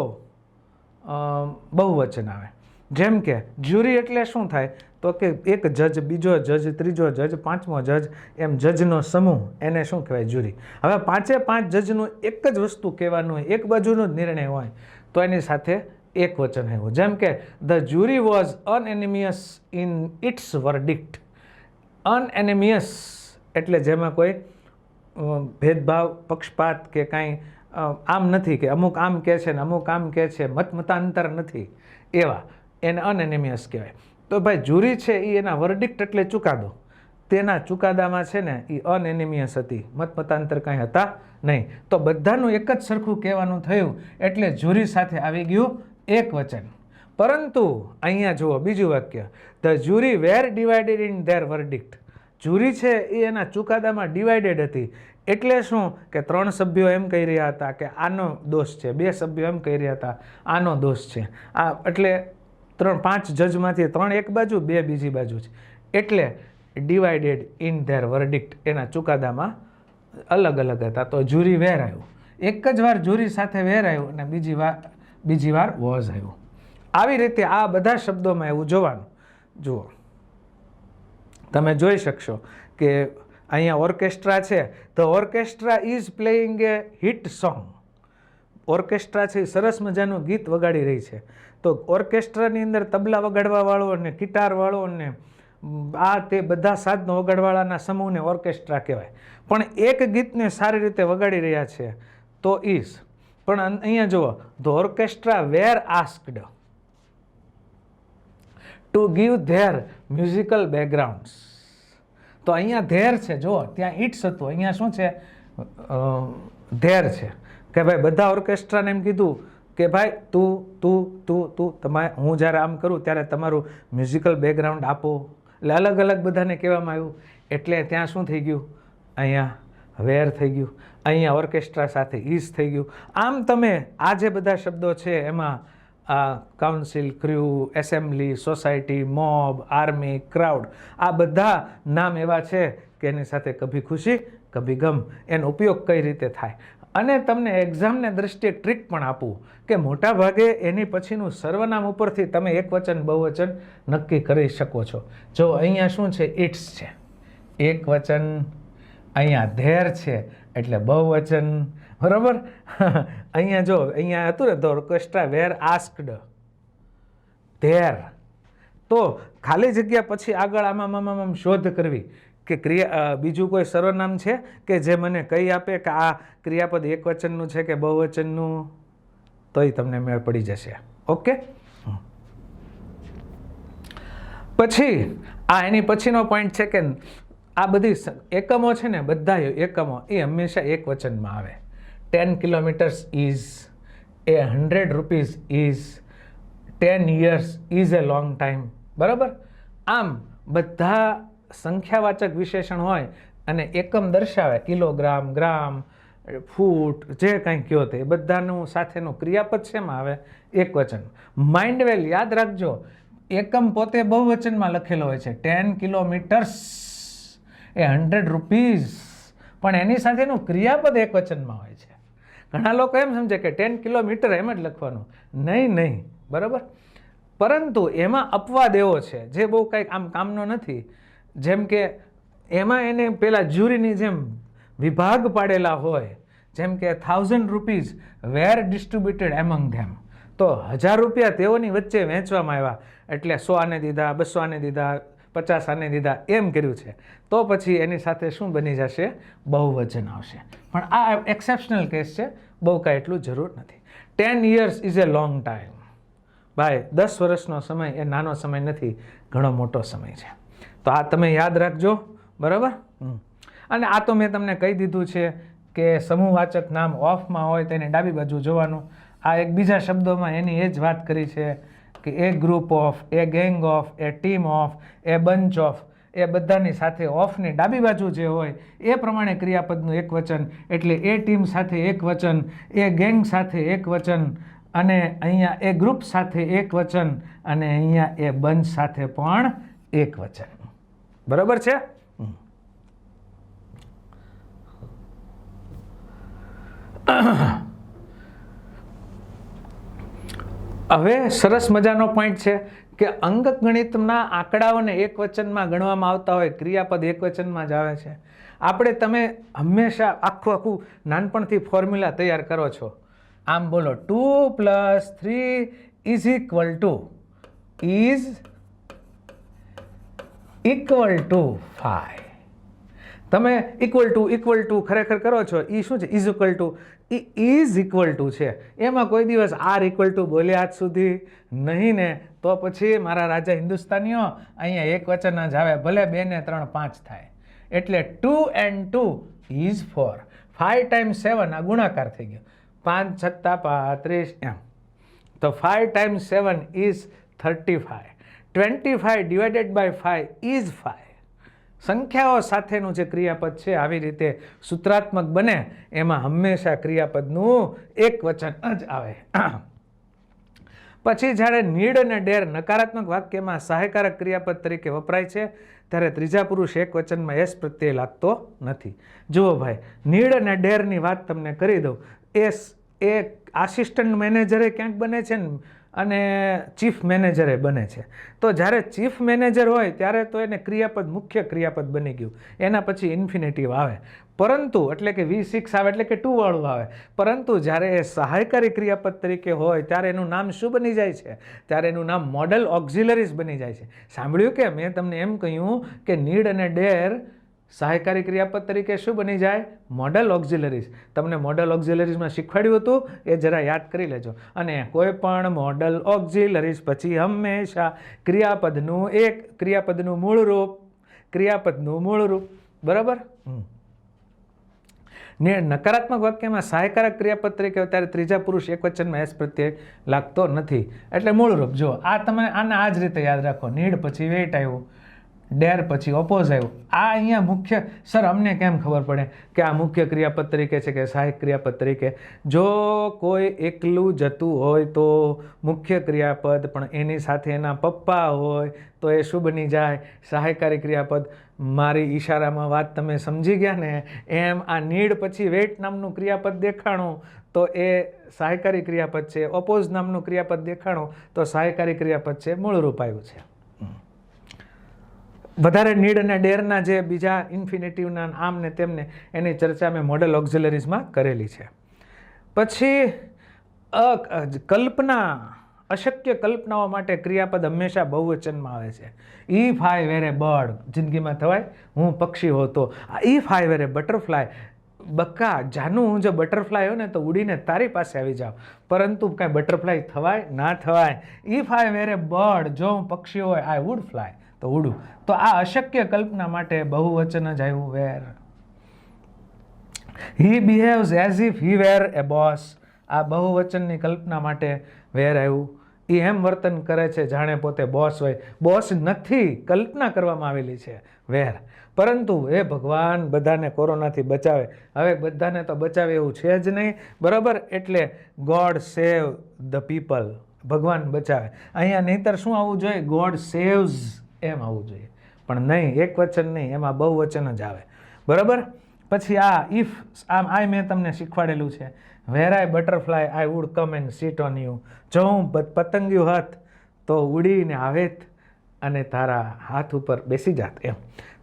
બહુવચન આવે. જેમ કે જ્યુરી એટલે શું થાય તો કે એક જજ, બીજો જજ, ત્રીજો જજ, પાંચમો જજ, એમ જજનો સમૂહ, એને શું કહેવાય? જ્યુરી. હવે પાંચે પાંચ જજનું એક જ વસ્તુ કહેવાનું હોય, એક બાજુનો જ નિર્ણય હોય, તો એની સાથે એક વચન આવ્યું. જેમ કે the jury was unanimous in its verdict. Unanimous એટલે જેમાં કોઈ ભેદભાવ, પક્ષપાત કે કાંઈ આમ નથી કે અમુક આમ કહે છે ને અમુક આમ કહે છે, મતાંતર નથી, એવા એને અનએનિમિયસ કહેવાય. તો ભાઈ જ્યુરી છે એ એના વર્ડિક્ટ એટલે ચુકાદો, તેના ચુકાદામાં છે ને એ અનએનિમિયસ હતી, મતાંતર કાંઈ હતા નહીં. તો બધાનું એક જ સરખું કહેવાનું થયું એટલે જ્યુરી સાથે આવી ગયું એક વચન. પરંતુ અહીંયા જુઓ બીજું વાક્ય, the jury were divided in their verdict. Jury છે એ એના ચુકાદામાં ડિવાઇડેડ હતી. એટલે શું કે 3 સભ્યો એમ કહી રહ્યા હતા કે આનો દોષ છે, 2 સભ્યો એમ કહી રહ્યા હતા આનો દોષ છે. આ એટલે 5 જજમાંથી 3 એક બાજુ, 2 બીજી બાજુ છે. એટલે ડિવાઇડેડ ઇન ધેર વર્ડિક્ટ, એના ચુકાદામાં અલગ અલગ હતા. તો જ્યુરી વેર આવ્યું, એક જ વાર જ્યુરી સાથે વેર આવ્યું અને બીજી વાર વોઝ આવ્યું. આવી રીતે આ બધા શબ્દોમાં એવું જોવાનું. જુઓ તમે જોઈ શકશો કે અહીંયા ઓર્કેસ્ટ્રા છે, the orchestra is playing a hit song. Orchestra છે એ સરસ મજાનું ગીત વગાડી રહી છે. તો ઓર્કેસ્ટ્રાની અંદર તબલા વગાડવાવાળો અને ગિટારવાળો અને આ તે બધા સાધનો વગાડવાળાના સમૂહને ઓર્કેસ્ટ્રા કહેવાય. પણ એક ગીતને સારી રીતે વગાડી રહ્યા છે તો ઇઝ. પણ અહીંયા જુઓ, the orchestra were asked to give their musical backgrounds. તો અહીંયા ધેર છે, જુઓ ત્યાં ઇટ્સ હતું, અહીંયા શું છે? ધેર છે કે ભાઈ બધા ઓર્કેસ્ટ્રાને એમ કીધું કે ભાઈ તું તમારે, હું જ્યારે આમ કરું ત્યારે તમારું મ્યુઝિકલ બેકગ્રાઉન્ડ આપો. એટલે અલગ અલગ બધાને કહેવામાં આવ્યું. એટલે ત્યાં શું થઈ ગયું? અહીંયા વેર થઈ ગયું, અહીંયા ઓર્કેસ્ટ્રા સાથે ઇઝ થઈ ગયું. આમ તમે આ જે બધા શબ્દો છે એમાં council, crew, assembly, society, mob, army, crowd, આ બધા નામ એવા છે કે એની સાથે કભી ખુશી કભી ગમ, એનો ઉપયોગ કઈ રીતે થાય. અને તમને એક્ઝામને દ્રષ્ટિએ ટ્રીક પણ આપું કે મોટા ભાગે એની પછીનું સર્વનામ ઉપરથી તમે એક વચન બહુવચન નક્કી કરી શકો છો. જો અહીંયા શું છે? ઇટ્સ છે, એક વચન. અહીંયા ધેર છે એટલે બહુવચન, બરાબર. અહીંયા જો અહીંયા હતું ને, the orchestra were asked their. તો ખાલી જગ્યા પછી આગળ આમાં શોધ કરવી કે બીજું કોઈ સર્વનામ છે કે જે મને કહી આપે કે આ ક્રિયાપદ એક વચનનું છે કે બહુવચનનું, તોય તમને મેળ પડી જશે. ઓકે. પછી આ એની પછીનો પોઈન્ટ છે કે આ બધી એકમો છે ને, બધા એકમો એ હંમેશા એક વચનમાં આવે. 10 kilometres is, A 100 rupees is, 10 years is A long time, બરાબર. આમ બધા સંખ્યાવાચક વિશેષણ હોય અને એકમ દર્શાવે, કિલોગ્રામ, ગ્રામ, ફૂટ, જે કંઈ કહો તે બધાનું સાથેનું ક્રિયાપદ શેમાં આવે? એક વચન. માઇન્ડ વેલ યાદ રાખજો, એકમ પોતે બહુવચનમાં લખેલો હોય છે. 10 કિલોમીટર્સ એ 100 રૂપીઝ, પણ એની સાથેનું ક્રિયાપદ એક વચનમાં હોય છે. ઘણા લોકો એમ સમજે કે 10 કિલોમીટર એમ જ લખવાનું. નહીં, બરાબર. પરંતુ એમાં અપવાદ એવો છે જે બહુ કંઈક આમ કામનો નથી. જેમ કે એમાં એને પેલા જ્યુરીની જેમ વિભાગ પાડેલા હોય, જેમ કે 1000 રૂપીઝ વેર ડિસ્ટ્રીબ્યુટેડ એમંગ ધેમ. તો 1000 રૂપિયા તેઓની વચ્ચે વહેંચવામાં આવ્યા, એટલે 100 આને દીધા, 200 આને દીધા, 50 આને દીધા, એમ કર્યું છે. તો પછી એની સાથે શું બની જશે? બહુવચન આવશે. પણ આ એક્સેપ્શનલ કેસ છે, બહુ કાંઈ એટલું જરૂર નથી. 10 years is A long time. ભાઈ 10 વર્ષનો સમય એ નાનો સમય નથી, ઘણો મોટો સમય છે. તો આ તમે યાદ રાખજો, બરાબર. અને આ તો મેં તમને કહી દીધું છે કે સમૂહવાચક નામ ઓફમાં હોય તેને ડાબી બાજુ જોવાનું. આ એક બીજા શબ્દોમાં એની એ જ વાત કરી છે કે a group of, a gang of, a team of, a bunch of, એ બધાની સાથે ઓફની ડાબી બાજુ જે હોય એ પ્રમાણે ક્રિયાપદનું એક વચન. એટલે એ ટીમ સાથે એક વચન, એ ગેંગ સાથે એક વચન, અને અહીંયા એ ગ્રુપ સાથે એક વચન, અને અહીંયા એ બંચ સાથે પણ એક વચન. બરાબર છે. હવે સરસ મજાનો પોઈન્ટ છે કે અંકગણિતના આંકડાઓને એક વચનમાં ગણવામાં આવતા હોય, ક્રિયાપદ એક વચનમાં જ આવે છે. તમે હંમેશા આખું નાનપણથી ફોર્મ્યુલા તૈયાર કરો છો. આમ બોલો 2 + 3 ઇઝ ઇક્વલ ટુ 5. તમે ઇક્વલ ટુ ખરેખર કરો છો, એ શું છે? ઇઝ ઇક્વલ ટુ છે. એમાં કોઈ દિવસ r બોલ્યા આજ સુધી નહીં ને? તો પછી મારા રાજા હિન્દુસ્તાનીઓ અહીંયા એક વચન જ આવે, ભલે 2 ને 3 5 થાય. એટલે 2 and 2 is 4. 5 × 7 આ ગુણાકાર થઈ ગયો, 5 × 7 35 એમ. તો 5 × 7 is 35. 25 / 5 is 5. સંખ્યાઓ સાથેનું જે ક્રિયાપદ છે આવી રીતે સૂત્રાત્મક બને એમાં હંમેશા ક્રિયાપદનું એક વચન જ આવે. પછી જ્યારે નીડ અને ડેર નકારાત્મક વાક્યમાં સહાયકારક ક્રિયાપદ તરીકે વપરાય છે ત્યારે ત્રીજા પુરુષ એક વચનમાં એસ પ્રત્યય લાગતો નથી. જુઓ ભાઈ, નીડ અને ડેરની વાત તમને કરી દઉં. એ આસિસ્ટન્ટ મેનેજરે ક્યાંક બને છે ને અને ચીફ મેનેજરે બને છે. તો જ્યારે ચીફ મેનેજર હોય ત્યારે તો એને ક્રિયાપદ મુખ્ય ક્રિયાપદ બની ગયું, એના પછી ઇન્ફિનેટિવ આવે. પરંતુ એટલે કે V6 આવે એટલે કે 2 વાળું આવે. પરંતુ જ્યારે એ સહાયકારી ક્રિયાપદ તરીકે હોય ત્યારે એનું નામ શું બની જાય છે? ત્યારે એનું નામ મોડલ ઓક્ઝિલરીઝ બની જાય છે. સાંભળ્યું કે મેં તમને એમ કહ્યું કે નીડ અને ડેર સહાયકારી ક્રિયાપદ તરીકે શું બની જાય? Model auxiliaries. તમને મોડલ ઓક્ઝિલરીઝમાં શીખવાડ્યું હતું, એ જરા યાદ કરી લેજો. અને કોઈ પણ મોડલ ઓક્ઝિલરીઝ પછી હંમેશા ક્રિયાપદનું મૂળ રૂપ બરાબર. નકારાત્મક વાક્યમાં સહાયકારક ક્રિયાપદ તરીકે ત્યારે ત્રીજા પુરુષ એક વચનમાં એસ પ્રત્યય લાગતો નથી. એટલે મૂળરૂપ જો તમે આને આ જ રીતે યાદ રાખો. નીડ પછી વેઇટ આવ્યું, ડેર પછી ઓપોઝ આવ્યું. આ અહીંયા મુખ્ય. સર અમને કેમ ખબર પડે કે આ મુખ્ય ક્રિયાપદ તરીકે છે કે સહાયક ક્રિયાપદ તરીકે? જો કોઈ એકલું જતું હોય તો મુખ્ય ક્રિયાપદ, પણ એની સાથે એના પપ્પા હોય તો એ શું બની જાય? સહાયકારી ક્રિયાપદ. મારી ઈશારામાં વાત તમે સમજી ગયા ને? એમ આ નીડ પછી વેઇટ નામનું ક્રિયાપદ દેખાણું તો એ સહાયકારી ક્રિયાપદ છે. ઓપોઝ નામનું ક્રિયાપદ દેખાણું તો સહાયકારી ક્રિયાપદ છે. મૂળરૂપ આવ્યું છે. વધારે નીડ અને ડેરના જે બીજા ઇન્ફિનેટિવના આમ ને તેમને એની ચર્ચા મેં મોડલ ઓક્ઝિલરીઝમાં કરેલી છે. પછી અશક્ય કલ્પનાઓ માટે ક્રિયાપદ હંમેશા બહુવચનમાં આવે છે. If I wear A bird, જિંદગીમાં થવાય હું પક્ષી હોતો. If I wear A butterfly, બક્કા જાનું હું જો બટરફ્લાય હોય ને તો ઉડીને તારી પાસે આવી જાઉં, પરંતુ કાંઈ બટરફ્લાય થવાય ના થવાય. If I wear A bird, જો હું પક્ષી હોય, આઈ વુડ ફ્લાય, તો ઉડું. તો આ અશક્ય કલ્પના માટે બહુવચન જ આવ્યું, were. He behaves as if he were a boss, આ બહુવચનની કલ્પના માટે વેર આવ્યું. એ એમ વર્તન કરે છે જાણે પોતે બોસ હોય. બોસ નથી, કલ્પના કરવામાં આવેલી છે, વેર. પરંતુ એ ભગવાન બધાને કોરોનાથી બચાવે. હવે બધાને તો બચાવે એવું છે જ નહીં, બરાબર. એટલે ગોડ સેવ ધ પીપલ, ભગવાન બચાવે. અહીંયા નહીંતર શું આવવું જોઈએ? ગોડ સેવ્સ એમ આવવું જોઈએ, પણ નહીં, એક વચન નહીં, એમાં બહુવચન જ આવે, બરાબર. પછી આ ઇફ, આમ આ મેં તમને શીખવાડેલું છે. Were I butterfly I would come and sit on you, જો હું પતંગિયું હોત તો ઉડીને આવેત અને તારા હાથ ઉપર બેસી જાત, એમ.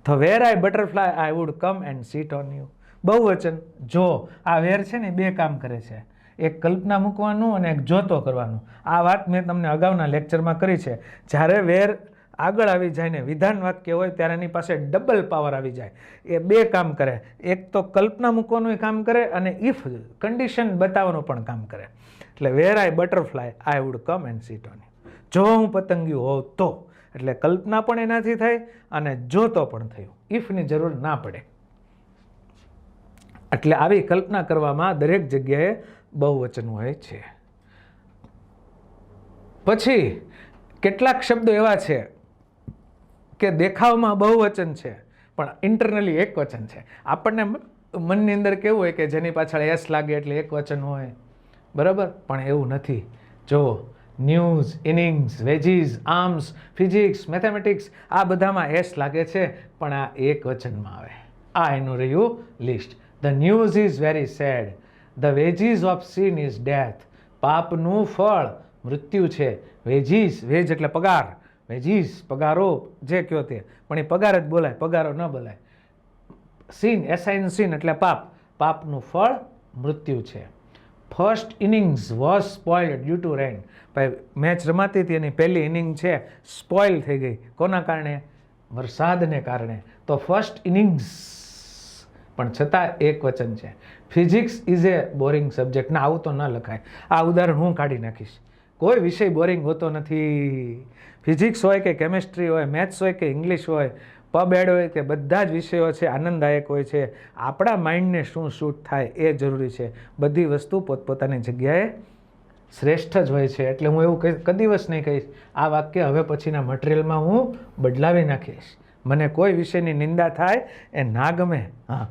તો were I butterfly I would come and sit on you, બહુવચન. જો આ વેર છે ને બે કામ કરે છે, એક કલ્પના મૂકવાનું અને એક જોતો કરવાનું. આ વાત મેં તમને અગાઉના લેક્ચરમાં કરી છે. જ્યારે વેર આગળ આવી જાય ને વિધાન વાક્ય હોય ત્યારે એની પાસે ડબલ પાવર આવી જાય. એ બે કામ કરે, એક તો કલ્પના મૂકવાનું કામ કરે અને ઇફ કન્ડિશન બતાવવાનું પણ કામ કરે. એટલે were I butterfly I would come and sit on you, જો હું પતંગિયું હોઉં તો. એટલે કલ્પના પણ એનાથી થઈ અને જોતો પણ થયું, ઇફની જરૂર ના પડે. એટલે આવી કલ્પના કરવામાં દરેક જગ્યાએ બહુવચન હોય છે. પછી કેટલાક શબ્દો એવા છે કે દેખાવમાં બહુવચન છે પણ ઇન્ટરનલી એક વચન છે. આપણને મનની અંદર કેવું હોય કે જેની પાછળ એસ લાગે એટલે એક વચન હોય, બરાબર. પણ એવું નથી. જો news, innings, veggies, arms, physics, mathematics, આ બધામાં એસ લાગે છે પણ આ એક વચનમાં આવે. આ એનું રહ્યું list. The news is very sad, the wages of sin is death, પાપનું ફળ મૃત્યુ છે. વેજીસ, વેજ એટલે પગાર, વેજીસ પગારો જે કયો તે, પણ એ પગાર જ બોલાય, પગારો ન બોલાય. સીન, એસાઇન સીન એટલે પાપ, પાપનું ફળ મૃત્યુ છે. First innings was spoiled due to rain. ભાઈ મેચ રમાતી હતી એની પહેલી ઇનિંગ છે સ્પોઇલ થઈ ગઈ. કોના કારણે? વરસાદને કારણે. તો ફર્સ્ટ ઇનિંગ્સ, પણ છતાં એક વચન છે. Physics is A boring subject. ના, આવું તો ન લખાય. આ ઉદાહરણ હું કાઢી નાખીશ. કોઈ વિષય બોરિંગ હોતો નથી. ફિઝિક્સ હોય કે કેમેસ્ટ્રી હોય, મેથ્સ હોય કે ઇંગ્લિશ હોય, પબ એડ હોય કે બધા જ વિષયો છે આનંદદાયક હોય છે. આપણા માઇન્ડને શું શૂટ થાય એ જરૂરી છે. બધી વસ્તુ પોતપોતાની જગ્યાએ શ્રેષ્ઠ જ હોય છે. એટલે હું એવું કદી દિવસ નહીં કહીશ આ વાક્ય હવે પછીના મટીરિયલમાં હું બદલાવી નાખીશ. મને કોઈ વિષયની નિંદા થાય એ ના ગમે. હા,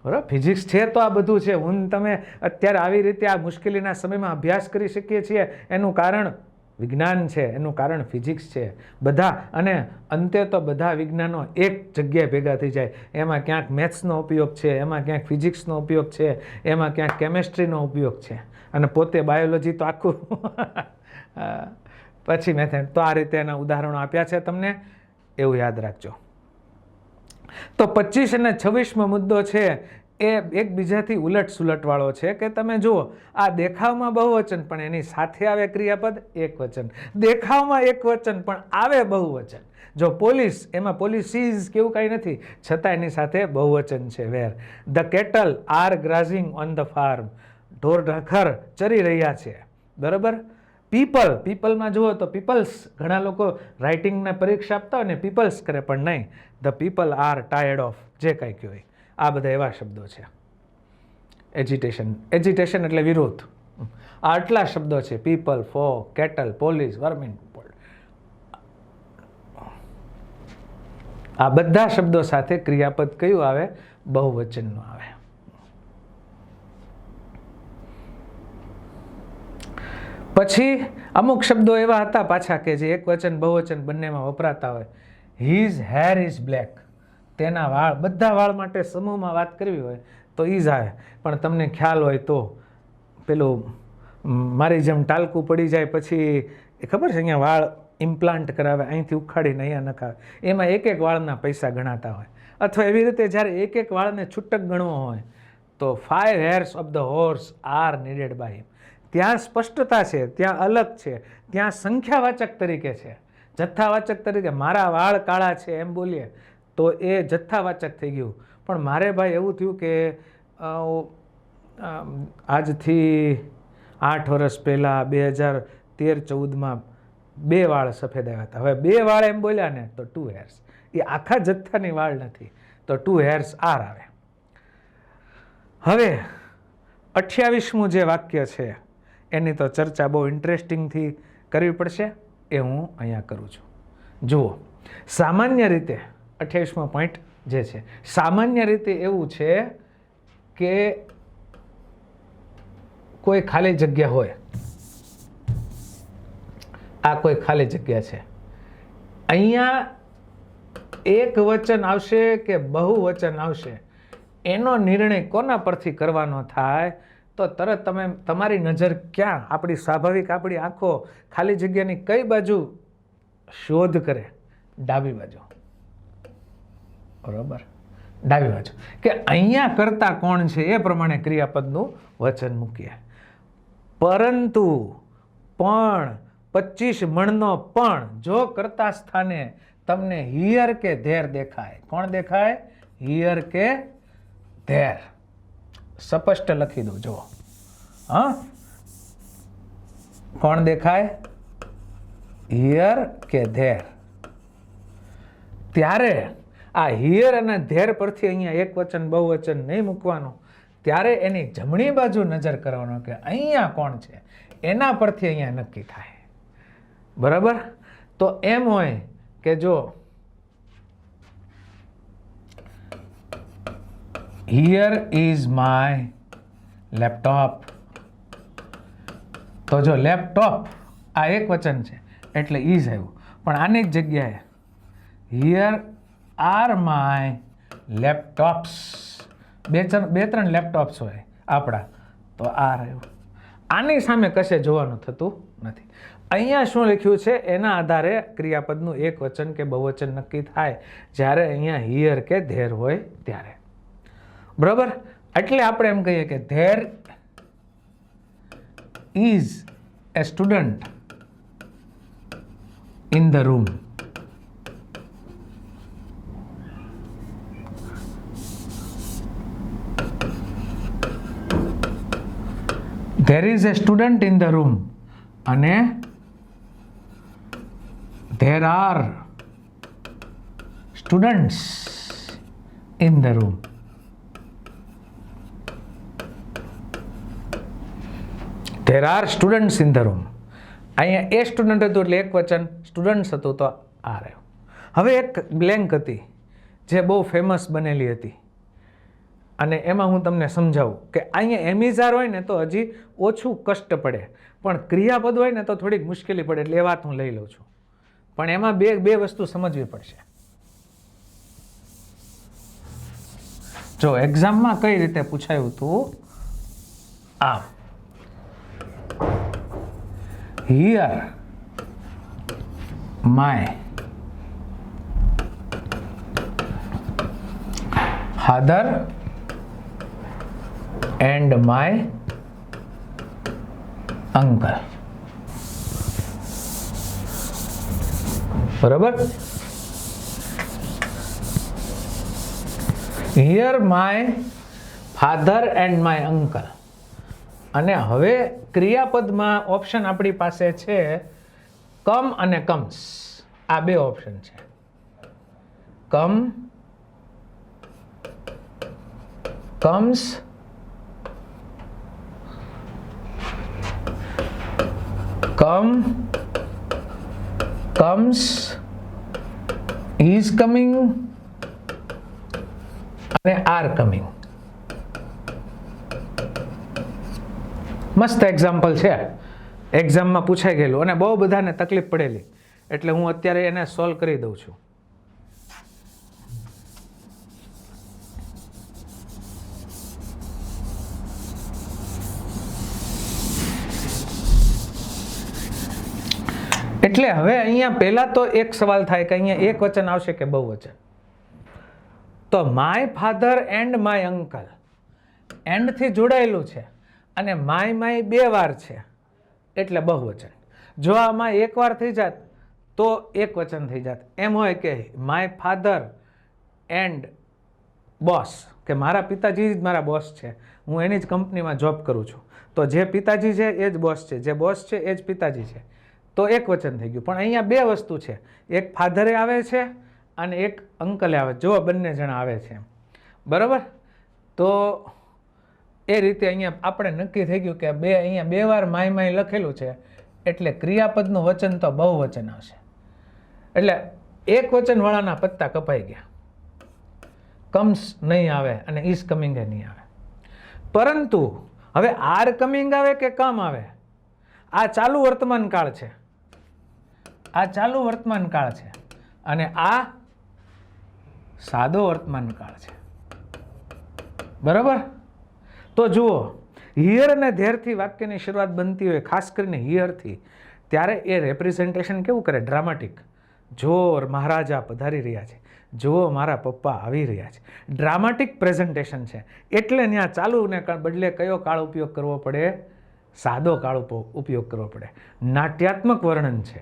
બરાબર. ફિઝિક્સ છે તો આ બધું છે. હું તમે અત્યારે આવી રીતે આ મુશ્કેલીના સમયમાં અભ્યાસ કરી શકીએ છીએ એનું કારણ વિજ્ઞાન છે, એનું કારણ ફિઝિક્સ છે. બધા, અને અંતે તો બધા વિજ્ઞાનો એક જગ્યાએ ભેગા થઈ જાય. એમાં ક્યાંક મેથ્સનો ઉપયોગ છે, એમાં ક્યાંક ફિઝિક્સનો ઉપયોગ છે, એમાં ક્યાંક કેમેસ્ટ્રીનો ઉપયોગ છે, અને પોતે બાયોલોજી તો આખું પછી મેથડ. તો આ રીતે એના ઉદાહરણો આપ્યા છે તમને, એવું યાદ રાખજો. તો 25 અને 26મો મુદ્દો છે એ એકબીજાથી ઉલટ સુલટવાળો છે. કે તમે જુઓ, આ દેખાવમાં બહુવચન પણ એની સાથે આવે ક્રિયાપદ એક વચન, દેખાવમાં એક વચન પણ આવે બહુવચન. જો પોલીસ, એમાં પોલિસીઝ કેવું કાંઈ નથી, છતાં એની સાથે બહુવચન છે. Were the cattle are grazing on the farm. ઢોર ઢાખર ચરી રહ્યા છે. બરાબર. પીપલ, પીપલમાં જુઓ તો પીપલ્સ, ઘણા લોકો રાઇટિંગના પરીક્ષા આપતા હોય ને પીપલ્સ કરે, પણ નહીં, the people are tired of, જે કાંઈ કહ્યું હોય. આ બધા એવા શબ્દો છે. એજિટેશન, એજિટેશન એટલે વિરોધ. આ આટલા શબ્દો છે: પીપલ, ફોક, કેટલ, પોલીસ, વર્મિન. આ બધા શબ્દો સાથે ક્રિયાપદ કયું આવે? બહુવચનનું આવે. પછી અમુક શબ્દો એવા હતા પાછા કે જે એક વચન બહુવચન બંનેમાં વપરાતા હોય. His hair is black. તેના વાળ, બધા વાળ માટે સમૂહમાં વાત કરવી હોય તો ઈઝ આવે. પણ તમને ખ્યાલ હોય તો પેલું મારી જેમ ટાલકું પડી જાય પછી ખબર છે અહીંયા વાળ ઇમ્પ્લાન્ટ કરાવે, અહીંથી ઉખાડીને અહીંયા નખાવે, એમાં એક એક વાળના પૈસા ગણાતા હોય. અથવા એવી રીતે જ્યારે એક એક વાળને છૂટક ગણવો હોય તો 5 hairs of the horse are needed by him. ત્યાં સ્પષ્ટતા છે, ત્યાં અલગ છે, ત્યાં સંખ્યાવાચક તરીકે છે. જથ્થાવાચક તરીકે મારા વાળ કાળા છે એમ બોલીએ તો એ જથ્થાવાચક થઈ ગયું. પણ મારે ભાઈ એવું થયું કે આજથી 8 વર્ષ પહેલાં 2013-14માં 2 વાળ સફેદ આવ્યા હતા. હવે 2 વાળ એમ બોલ્યા ને તો 2 hairs. એ આખા જથ્થાની વાળ નથી, તો 2 hairs આર આવે. હવે 28મું જે વાક્ય છે એની તો ચર્ચા બહુ ઇન્ટરેસ્ટિંગથી કરવી પડશે, એ હું અહીંયા કરું છું. જુઓ, સામાન્ય રીતે 28મો પોઈન્ટ જે છે, સામાન્ય રીતે એવું છે કે કોઈ ખાલી જગ્યા હોય, આ કોઈ ખાલી જગ્યા છે, અહીંયા એક વચન આવશે કે બહુવચન આવશે એનો નિર્ણય કોના પરથી કરવાનો થાય? તો તરત તમે તમારી નજર ક્યાં, આપણી સ્વાભાવિક આપણી આંખો ખાલી જગ્યાની કઈ બાજુ શોધ કરે? ડાબી બાજુ. બરોબર, ડાબી બાજુ. કે અહીંયા કરતા કોણ છે એ પ્રમાણે ક્રિયાપદનું વચન મૂકીએ. પરંતુ, પણ, 25 મણનો પણ જો કરતા સ્થાને તમને હિયર કે ધેર દેખાય. કોણ દેખાય? હિયર કે ધેર. સ્પષ્ટ લખી દો. જુઓ, હા, કોણ દેખાય? હિયર કે ધેર. ત્યારે આ હિયર અને ધેર પરથી અહીંયા એક વચન બહુવચન નહીં મૂકવાનું. ત્યારે એની જમણી બાજુ નજર કરવાનો કે અહીંયા કોણ છે, એના પરથી અહીંયા નક્કી થાય. બરાબર. તો એમ હોય કે જો here is my laptop, તો જો લેપટોપ આ એક વચન છે એટલે is આવ્યું. પણ આની જ જગ્યાએ here are my laptops, બે ત્રણ લેપટોપ્સ હોય આપણા, તો આ રહ્યું. આની સામે કશે જોવાનું થતું નથી. અહીંયા શું લખ્યું છે એના આધારે ક્રિયાપદનું એક વચન કે બહુવચન નક્કી થાય જ્યારે અહીંયા હિયર કે ધેર હોય ત્યારે. બરાબર. એટલે આપણે એમ કહીએ કે there is A student in the room. There is a student in the room અને there are students in the room. There are students in the room. અહીંયા એ સ્ટુડન્ટ હતું એટલે એક વચન, સ્ટુડન્ટ્સ હતું તો આ રહ્યું. હવે એક બ્લેન્ક હતી જે બહુ ફેમસ બનેલી હતી અને એમાં હું તમને સમજાવું કે અહીંયા એમિઝાર હોય ને તો હજી ઓછું કષ્ટ પડે, પણ ક્રિયાપદ હોય ને તો થોડીક મુશ્કેલી પડે, એટલે એ વાત હું લઈ લઉં છું. પણ એમાં બે વસ્તુ સમજવી પડશે. જો એક્ઝામમાં કઈ રીતે પૂછાયું હતું, આમ here my father and my uncle. બરાબર. Here my father and my uncle. અને હવે ક્રિયાપદમાં ઓપ્શન આપણી પાસે છે કમ અને કમ્સ. આ બે ઓપ્શન છે, કમ, કમ્સ comes, is coming અને are coming. મસ્ત એક્ઝામ્પલ છે, એક્ઝામમાં પૂછાઈ ગયેલું અને બહુ બધાને તકલીફ પડેલી, એટલે હું અત્યારે એને સોલ્વ કરી દઉં છું. એટલે હવે અહીંયા પહેલા તો એક સવાલ થાય કે અહીંયા એક વચન આવશે કે બહુવચન. તો my father and my uncle એન્ડથી જોડાયેલું છે અને માય બે વાર છે એટલે બહુવચન. જો આમાં એક વાર થઈ જાત તો એક વચન થઈ જાત. એમ હોય કે માય ફાધર એન્ડ બોસ, કે મારા પિતાજી જ મારા બોસ છે, હું એની જ કંપનીમાં જોબ કરું છું, તો જે પિતાજી છે એ જ બોસ છે, જે બોસ છે એ જ પિતાજી છે, તો એક વચન થઈ ગયું. પણ અહીંયા બે વસ્તુ છે, એક ફાધરે આવે છે અને એક અંકલે આવે, જો બંને જણા આવે છે, બરાબર. તો એ રીતે અહીંયા આપણે નક્કી થઈ ગયું કે અહીંયા બે વાર માય લખેલું છે એટલે ક્રિયાપદનું વચન તો બહુવચન આવશે. એટલે એક વચનવાળાના પત્તા કપાઈ ગયા, કમ્સ નહીં આવે અને ઇઝ કમિંગ એ નહીં આવે. પરંતુ હવે આર કમિંગ આવે કે કમ આવે, આ ચાલુ વર્તમાન કાળ છે, આ ચાલુ વર્તમાન કાળ છે અને આ સાદો વર્તમાન કાળ છે, બરાબર. તો જુઓ, હિયર અને ધેરથી વાક્યની શરૂઆત બનતી હોય, ખાસ કરીને હિયરથી, ત્યારે એ રેપ્રેઝન્ટેશન કેવું કરે, ડ્રામાટિક. જો મહારાજા પધારી રહ્યા છે, જો મારા પપ્પા આવી રહ્યા છે, ડ્રામાટિક પ્રેઝન્ટેશન છે. એટલે ત્યાં ચાલુને બદલે કયો કાળ ઉપયોગ કરવો પડે, સાદો કાળ ઉપયોગ કરવો પડે, નાટ્યાત્મક વર્ણન છે,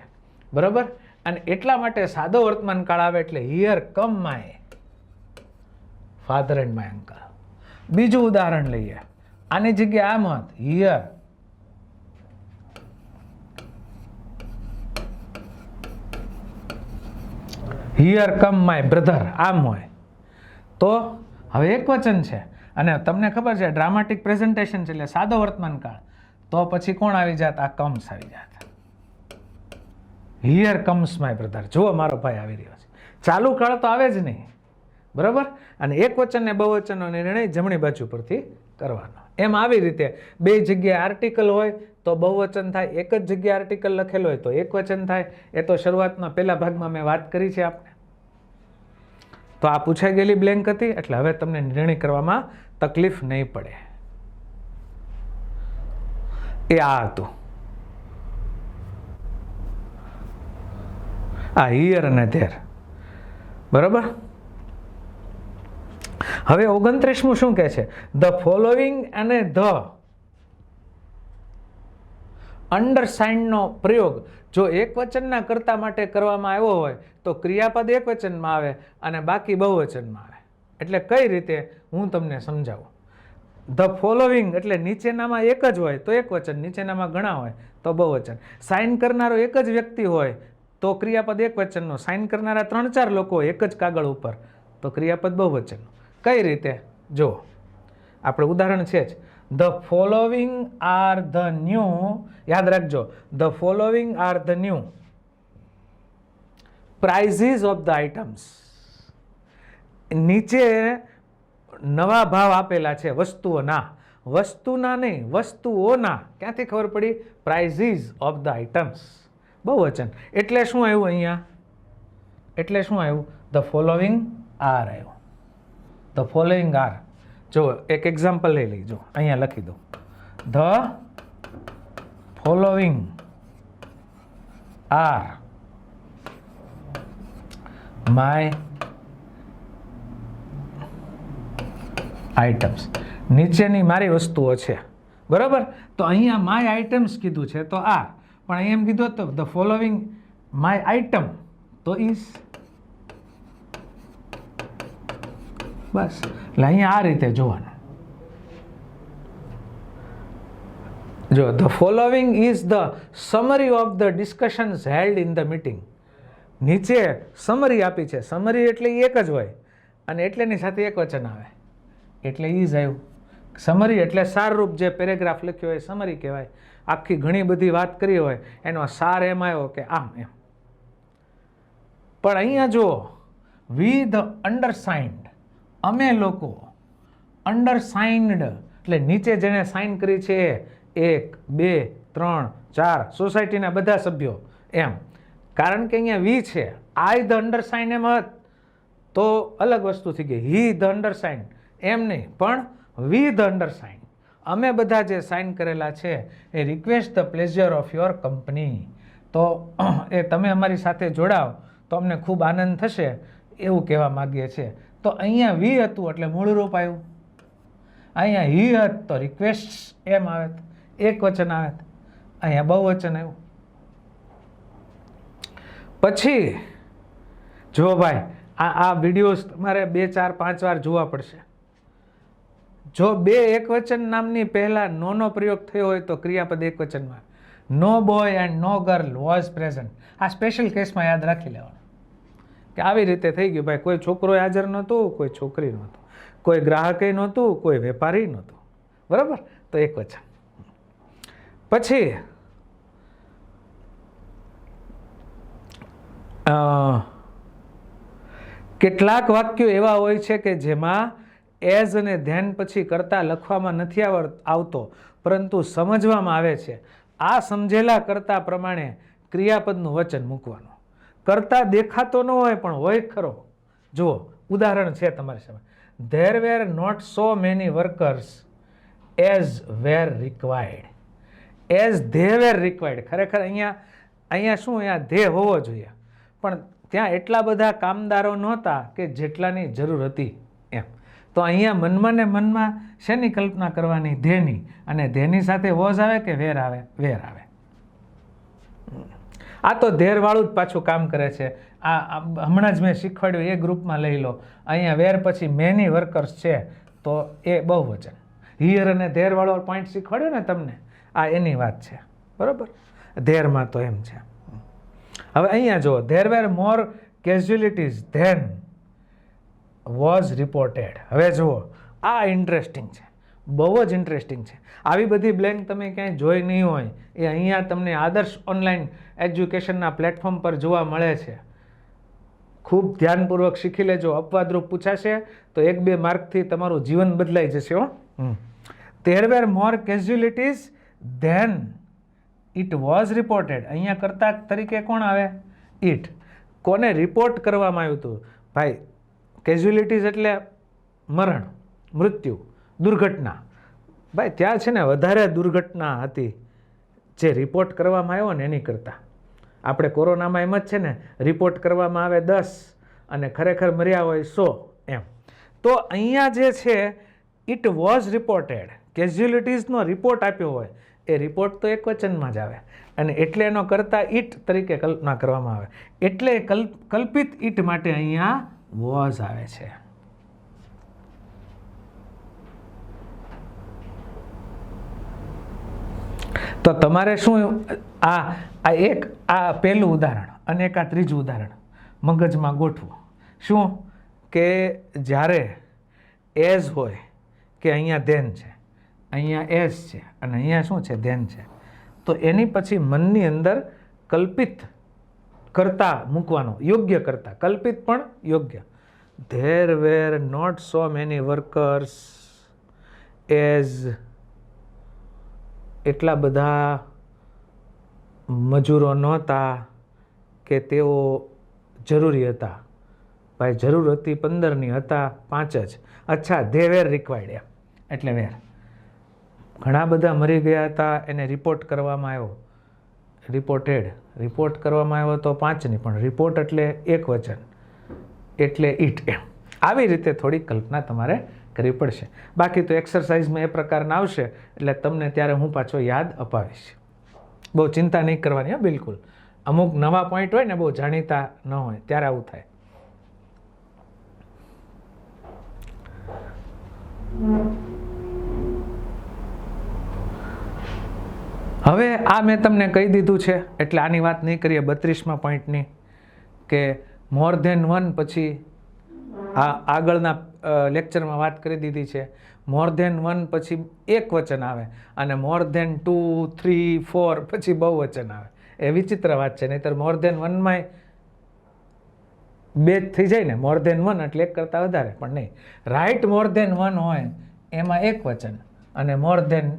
બરાબર. અને એટલા માટે સાદો વર્તમાન કાળ આવે એટલે here come my father and my uncle. બીજું ઉદાહરણ લઈએ, આની જગ્યાએ આમ હોત, હિયર કમ માય બ્રધર, આમ હોય તો હવે એક વચન છે અને તમને ખબર છે ડ્રામાટિક પ્રેઝન્ટેશન છે એટલે સાદો વર્તમાન કાળ, તો પછી કોણ આવી જાત, આ કમ્સ આવી જાત. હિયર કમ્સ માય બ્રધર, જુઓ મારો ભાઈ આવી રહ્યો છે. ચાલુ કાળ તો આવે જ નહીં, બરાબર. અને એક વચન ને બહુવચનનો નિર્ણય જમણી બાજુ પરથી કરવાનો. એમ આવી રીતે બે જગ્યાએ આર્ટિકલ હોય તો બહુવચન થાય, એક જ જગ્યાએ આર્ટિકલ લખેલો હોય તો એક વચન થાય. એ તો શરૂઆતમાં પહેલા ભાગમાં મેં વાત કરી છે આપણે. તો આ પૂછાઈ ગયેલી બ્લેન્ક હતી એટલે હવે તમને નિર્ણય કરવામાં તકલીફ નહીં પડે. એ આ હતું. આ હિયર અને ધેર. બરાબર. હવે 29મું શું કહે છે? ધ ફોલોઈંગ અને ધ અંડરસાઇનનો પ્રયોગ જો એક વચનના કર્તા માટે કરવામાં આવ્યો હોય તો ક્રિયાપદ એક વચનમાં આવે અને બાકી બહુવચનમાં આવે. એટલે કઈ રીતે હું તમને સમજાવું. ધ ફોલોઈંગ એટલે નીચેનામાં એક જ હોય તો એક વચન, નીચેનામાં ઘણા હોય તો બહુવચન. સાઇન કરનારો એક જ વ્યક્તિ હોય તો ક્રિયાપદ એક વચનનો, સાઇન કરનારા 3-4 લોકો એક જ કાગળ ઉપર તો ક્રિયાપદ બહુવચનનું. કઈ રીતે? જો આપણે ઉદાહરણ છે જ. The following are the new, યાદ રાખજો, the following are the new prices of the items. નીચે નવા ભાવ આપેલા છે વસ્તુઓના, વસ્તુના નહીં, વસ્તુઓના. ક્યાંથી ખબર પડી? પ્રાઇઝીસ ઓફ ધ આઇટમ્સ, બહુવચન. એટલે શું આવ્યું અહીંયા? એટલે શું આવ્યું? ધ ફોલોઈંગ આર આવ્યું. The following are. જો એક એક્ઝામ્પલ લઈ લઈ. જો અહીંયા લખી દો. The following are my items. નીચેની મારી વસ્તુઓ છે. બરાબર. તો અહીંયા માય આઇટમ્સ કીધું છે તો આર, પણ અહીંયા એમ કીધું તો ધ ફોલોઈંગ માય આઇટમ તો ઇઝ. બસ. એટલે અહીંયા આ રીતે જોવાનું. જો the following is the summary of the discussions held in the meeting. નીચે સમરી આપી છે. સમરી એટલે એક જ હોય અને એટલેની સાથે એક વચન આવે એટલે ઇઝ આવ્યું. સમરી એટલે સારરૂપ, જે પેરેગ્રાફ લખ્યો હોય સમરી કહેવાય. આખી ઘણી બધી વાત કરી હોય એનો સાર એમ આવ્યો કે આમ એમ. પણ અહીંયા જુઓ, વી ધ અંડરસાઇન્ડ, અમે લોકો, અંડરસાઇન્ડ એટલે નીચે જેને સાઇન કરી છે 1, 2, 3, 4 સોસાયટીના બધા સભ્યો એમ. કારણ કે અહીંયા વી છે. આઈ ધ અંડરસાઇન એમ હોત તો અલગ વસ્તુ થઈ ગઈ. હી ધ અંડરસાઇન એમ નહીં, પણ વી ધ અંડરસાઇન, અમે બધા જે સાઇન કરેલા છે એ request the pleasure of your company, તો એ તમે અમારી સાથે જોડાવ તો અમને ખૂબ આનંદ થશે એવું કહેવા માગીએ છીએ. તો અહીંયા વી હતું એટલે મૂળ રૂપ આવ્યું. અહીંયા હી હત તો રિક્વેસ્ટ એમ આવે, એક વચન આવે. અહીંયા બહુવચન આવ્યું. પછી જો ભાઈ આ વિડીયોઝ તમારે 2, 4, 5 વાર જોવા પડશે. જો 2 એકવચન નામની પહેલા નો પ્રયોગ થયો હોય તો ક્રિયાપદ એક વચનમાં. No boy and no girl was present. આ સ્પેશિયલ કેસમાં યાદ રાખી લેવાનું કે આવી રીતે થઈ ગયું ભાઈ. કોઈ છોકરો હાજર નહોતું, કોઈ છોકરી નહોતું, કોઈ ગ્રાહકે નહોતું, કોઈ વેપારી નહોતું. બરાબર. તો એક વચન. પછી કેટલાક વાક્યો એવા હોય છે કે જેમાં એઝ અને ધેન પછી કરતા લખવામાં નથી આવતો, પરંતુ સમજવામાં આવે છે. આ સમજેલા કરતા પ્રમાણે ક્રિયાપદનું વચન મૂકવાનું. કરતા દેખાતો ન હોય પણ હોય ખરો. જુઓ ઉદાહરણ છે તમારી સામે. There were not so many workers as were required. As they were required. ખરેખર અહીંયા શું, અહીંયા ધે હોવો જોઈએ, પણ ત્યાં એટલા બધા કામદારો નહોતા કે જેટલાની જરૂર હતી એમ. તો અહીંયા મનમાં ને મનમાં શેની કલ્પના કરવાની? ધેની. અને ધેની સાથે વોઝ આવે કે વેર આવે? વેર આવે. આ તો ધેરવાળું જ પાછું કામ કરે છે. આ હમણાં જ મેં શીખવાડ્યું એ ગ્રુપમાં લઈ લો. અહીંયા વેર પછી મેની વર્કર્સ છે તો એ બહુવચન. હિયર અને ધેરવાળો પોઈન્ટ શીખવાડ્યો ને તમને, આ એની વાત છે. બરાબર. ધેરમાં તો એમ છે. હવે અહીંયા જુઓ, there were more casualties than was reported. હવે જુઓ, આ ઇન્ટરેસ્ટિંગ છે, બહુ જ ઇન્ટરેસ્ટિંગ છે. આવી બધી બ્લેન્ક તમે ક્યાંય જોઈ નહીં હોય, એ અહીંયા તમને આદર્શ ઓનલાઈન એજ્યુકેશનના પ્લેટફોર્મ પર જોવા મળે છે. ખૂબ ધ્યાનપૂર્વક શીખી લેજો. અપવાદરૂપ પૂછાશે તો 1-2 માર્કથી તમારું જીવન બદલાઈ જશે. There were more casualties than it was reported. અહીંયા કરતા તરીકે કોણ આવે? ઇટ. કોને રિપોર્ટ કરવામાં આવ્યું હતું? ભાઈ કેઝ્યુઅલિટીઝ એટલે મરણ, મૃત્યુ, દુર્ઘટના. ભાઈ ત્યાં છે ને વધારે દુર્ઘટના હતી જે રિપોર્ટ કરવામાં આવ્યો ને એની કરતાં. આપણે કોરોનામાં એમ જ છે ને, રિપોર્ટ કરવામાં આવે 10 અને ખરેખર મર્યા હોય 100 એમ. તો અહીંયા જે છે ઇટ વોઝ રિપોર્ટેડ, કેઝ્યુઅલિટીઝનો રિપોર્ટ આપ્યો હોય એ રિપોર્ટ તો એક વચનમાં જ આવે, અને એટલે એનો કરતા ઇટ તરીકે કલ્પના કરવામાં આવે, એટલે કલ્પિત ઇટ માટે અહીંયા વોઝ આવે છે. તો તમારે શું આ પહેલું ઉદાહરણ અને એક આ ત્રીજું ઉદાહરણ મગજમાં ગોઠવું. શું કે જ્યારે એઝ હોય કે અહીંયા ધેન છે, અહીંયા એઝ છે અને અહીંયા શું છે, ધેન છે, તો એની પછી મનની અંદર કલ્પિત કરતા મૂકવાનો, યોગ્ય કરતા, કલ્પિત પણ યોગ્ય. There were not so many workers as, એટલા બધા મજૂરો નહોતા કે તેઓ જરૂરી હતા. ભાઈ જરૂર હતી 15ની, હતા 5 જ. અચ્છા, ધે વેર રિક્વાયર્ડ એમ, એટલે વેર. ઘણા બધા મરી ગયા હતા, એને રિપોર્ટ કરવામાં આવ્યો, રિપોર્ટ કરવામાં આવ્યો તો 5 નહીં, પણ રિપોર્ટ એટલે એક વચન, એટલે ઇટ એમ. આવી રીતે થોડી કલ્પના તમારે કરવી પડશે. બાકી તો એક્સરસાઇઝમાં એ પ્રકારના આવશે એટલે તમને ત્યારે હું પાછો યાદ અપાવીશ. બહુ ચિંતા નહીં કરવાની હા, બિલકુલ. અમુક નવા પોઈન્ટ હોય ને, બહુ જાણીતા ન હોય ત્યારે આવું થાય. હવે આ મેં તમને કહી દીધું છે એટલે આની વાત નહીં કરીએ 32મા પોઈન્ટની, કે મોર ધેન વન પછી આ આગળના લેક્ચરમાં વાત કરી દીધી છે. મોર ધેન વન પછી એક વચન આવે અને મોર ધેન 2, 3, 4 પછી બહુવચન આવે. એ વિચિત્ર વાત છે, નહીંતર મોર ધેન વનમાંય 2 જ થઈ જાય ને, મોર ધેન વન એટલે એક કરતાં વધારે, પણ નહીં. રાઇટ મોર ધેન વન હોય એમાં એક વચન, અને મોર ધેન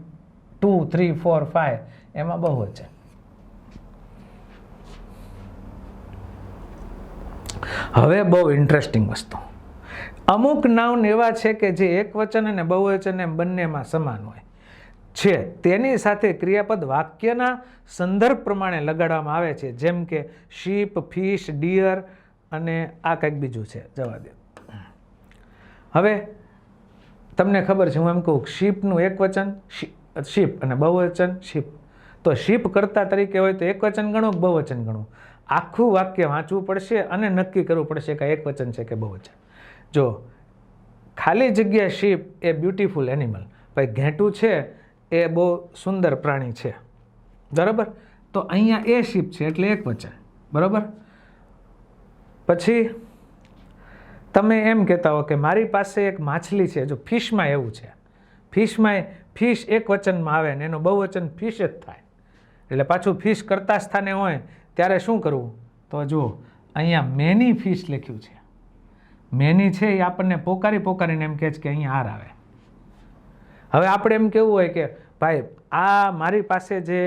2, 3, 4, 5 એમાં બહુવચન. હવે બહુ ઇન્ટરેસ્ટિંગ વસ્તુ, અમુક નાઉન એવા છે કે જે એક વચન અને બહુવચન એમ બંનેમાં સમાન હોય છે, તેની સાથે ક્રિયાપદ વાક્યના સંદર્ભ પ્રમાણે લગાડવામાં આવે છે. જેમ કે શીપ, ફિશ, ડિયર અને આ કંઈક બીજું છે, જવા દે. હવે તમને ખબર છે, હું એમ કહું શીપનું એક વચન શીપ અને બહુવચન શીપ, તો શીપ કરતા તરીકે હોય તો એક વચન ગણો કે બહુવચન ગણો? આખું વાક્ય વાંચવું પડશે અને નક્કી કરવું પડશે કે એક વચન છે કે બહુવચન. જો ખાલી જગ્યા શીપ એ બ્યુટીફુલ એનિમલ, ભાઈ ઘેંટું છે એ બહુ સુંદર પ્રાણી છે, બરાબર, તો અહીંયા એ શીપ છે એટલે એક વચન, બરાબર. પછી તમે એમ કહેતા હો કે મારી પાસે એક માછલી છે, જો ફિશમાં એવું છે, ફિશમાં ફિશ એક વચનમાં આવે ને એનું બહુવચન ફિશ જ થાય, એટલે પાછું ફિશ કરતા સ્થાને હોય ત્યારે શું કરવું? તો જુઓ અહીંયા મેની ફિશ લખ્યું છે, મેની છે એ આપણને પોકારીને એમ કહે છે કે અહીંયા હાર આવે. હવે આપણે એમ કેવું હોય કે ભાઈ આ મારી પાસે જે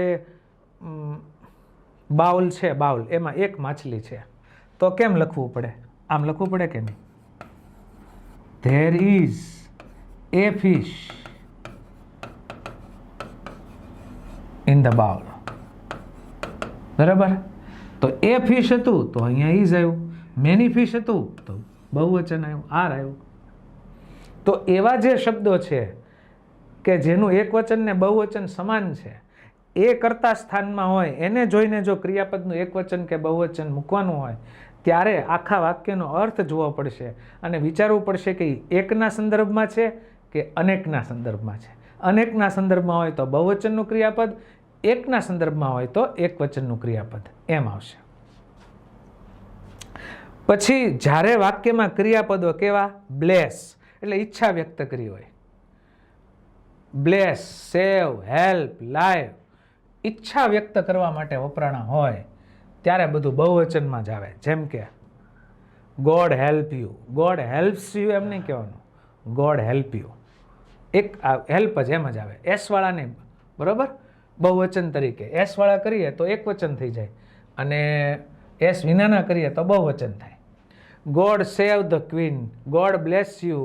બાઉલ છે, બાઉલ એમાં એક માછલી છે, તો કેમ લખવું પડે? આમ લખવું પડે કે નહીં? There is A fish in the bowl, બરાબર. તો એ ફિશ હતું તો અહીંયા ઇઝ આવ્યું, મેની ફિશ હતું તો બહુવચન આવ્યું, આર આવ્યું. તો એવા જે શબ્દો છે કે જેનું એક વચન ને બહુવચન સમાન છે, એ કરતા સ્થાનમાં હોય એને જોઈને જો ક્રિયાપદનું એક વચન કે બહુવચન મૂકવાનું હોય ત્યારે આખા વાક્યનો અર્થ જોવો પડશે અને વિચારવું પડશે કે એકના સંદર્ભમાં છે કે અનેકના સંદર્ભમાં છે. અનેકના સંદર્ભમાં હોય તો બહુવચનનું ક્રિયાપદ, એકના સંદર્ભમાં હોય તો એક વચનનું ક્રિયાપદ, એમ આવશે. પછી જ્યારે વાક્યમાં ક્રિયાપદો કેવા? બ્લેસ એટલે ઈચ્છા વ્યક્ત કરી હોય, બ્લેસ, સેવ, હેલ્પ, લાઈવ, ઈચ્છા વ્યક્ત કરવા માટે વપરાણા હોય ત્યારે બધું બહુવચનમાં જ આવે. જેમ કે God help you, God helps you એમ નહીં કહેવાનું, ગોડ હેલ્પ યુ, એક હેલ્પ જ એમ જ આવે, એસ વાળા નહીં, બરાબર. બહુવચન તરીકે એસ વાળા કરીએ તો એક વચન થઈ જાય અને એસ વિનાના કરીએ તો બહુવચન થાય. God save the Queen, God bless you,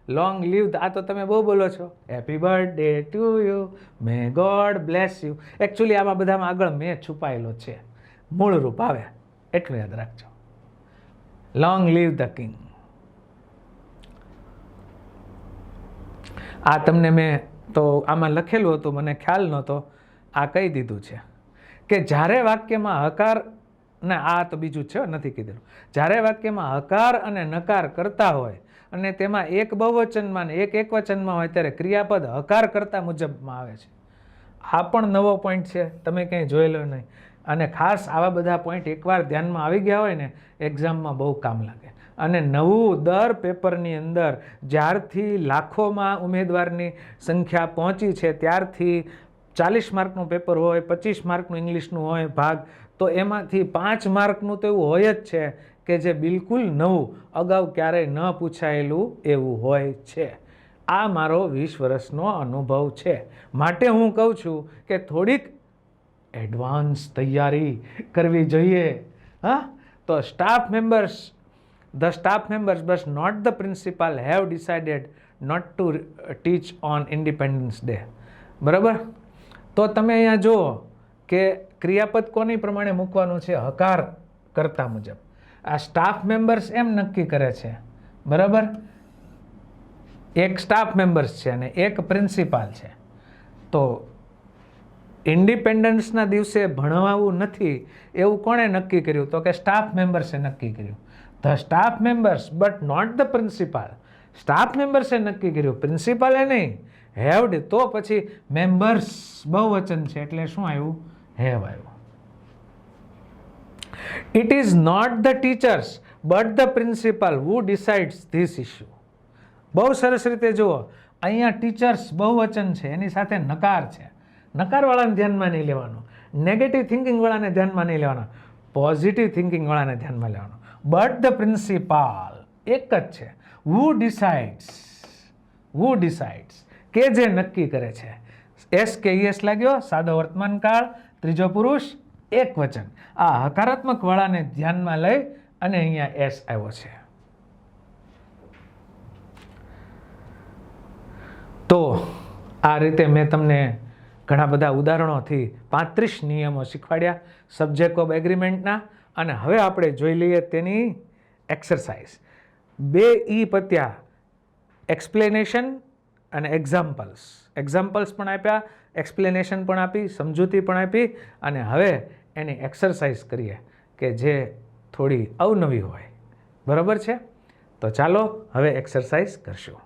long live, આ તો તમે બહુ બોલો છો, happy birthday to you, may God bless you. Actually આમાં બધામાં આગળ મેં છુપાયેલો છે, મૂળ રૂપ આવે, એટલું યાદ રાખજો. Long live the king. આ તમને મેં તો આમાં લખેલું હતું, મને ખ્યાલ નહોતો, આ કહી દીધું છે કે જ્યારે વાક્યમાં હકાર, ને આ તો બીજું છે, નથી કીધેલું. જ્યારે વાક્યમાં હકાર અને નકાર કરતા હોય અને તેમાં એક બહુવચનમાં ને એક એકવચનમાં હોય ત્યારે ક્રિયાપદ હકાર કરતા મુજબમાં આવે છે. આ પણ નવો પોઈન્ટ છે, તમે ક્યાંય જોયેલો નહીં. અને ખાસ આવા બધા પોઈન્ટ એકવાર ધ્યાનમાં આવી ગયા હોય ને એક્ઝામમાં બહુ કામ લાગે. અને નવું દર પેપરની અંદર જ્યારથી લાખોમાં ઉમેદવારની સંખ્યા પહોંચી છે ત્યારથી 40 માર્કનું પેપર હોય, 25 માર્કનું ઇંગ્લિશનું હોય ભાગ, તો એમાંથી 5 માર્કનું તો એવું હોય જ છે કે જે બિલકુલ નવું, અગાઉ ક્યારેય ન પૂછાયેલું એવું હોય છે. આ મારો 20 વર્ષનો અનુભવ છે. માટે હું કહું છું કે થોડીક એડવાન્સ તૈયારી કરવી જોઈએ. હા, તો the staff members but not the principal have decided not to teach on Independence Day. બરાબર? તો તમે અહીંયા જુઓ કે ક્રિયાપદ કોની પ્રમાણે મૂકવાનું છે? હકાર કરતા મુજબ. આ સ્ટાફ મેમ્બર્સ એમ નક્કી કરે છે, બરાબર? એક સ્ટાફ મેમ્બર્સ છે અને એક પ્રિન્સિપાલ છે. તો ઇન્ડિપેન્ડન્સના દિવસે ભણવાવું નથી એવું કોણે નક્કી કર્યું? તો કે સ્ટાફ મેમ્બર્સે નક્કી કર્યું. The staff members but not the principal. Staff મેમ્બર્સે નક્કી કર્યું, પ્રિન્સિપાલે નહીં. હેવડ, તો પછી મેમ્બર્સ બહુવચન છે એટલે શું આવ્યું? હેવ આવ્યું. It is not the teachers but the principal who decides this issue. બહુ સરસ રીતે જુઓ, અહીંયા ટીચર્સ બહુવચન છે, એની સાથે નકાર છે. નકારવાળાને ધ્યાનમાં નહીં લેવાનું, નેગેટિવ થિંકિંગવાળાને ધ્યાનમાં નહીં લેવાનો, પોઝિટિવ થિંકિંગવાળાને ધ્યાનમાં લેવાનો. બટ ધ પ્રિન્સિપાલ એક જ છે. હુ ડિસાઇડ્સ, કે જે નક્કી કરે છે. એસ કે ઈએસ લાગ્યો, સાદો વર્તમાન કાળ, ત્રીજો પુરુષ, એક વચન. આ હકારાત્મક વાળાને ધ્યાનમાં લઈ અને અહીંયા એસ આવ્યો છે. તો આ રીતે મેં તમને ઘણા બધા ઉદાહરણોથી 35 નિયમો શીખવાડ્યા સબ્જેક્ટ ઓફ એગ્રીમેન્ટના. અને હવે આપણે જોઈ લઈએ તેની એક્સરસાઇઝ. 2 ઈ પત્યા, એક્સપ્લેનેશન અને એક્ઝામ્પલ્સ. એક્ઝામ્પલ્સ પણ આપ્યા, એક્સપ્લેનેશન પણ આપી, સમજૂતી પણ આપી. અને હવે એની એક્સરસાઇઝ કરીએ કે જે થોડી અવનવી હોય. બરાબર છે? તો ચાલો હવે એક્સરસાઇઝ કરશું.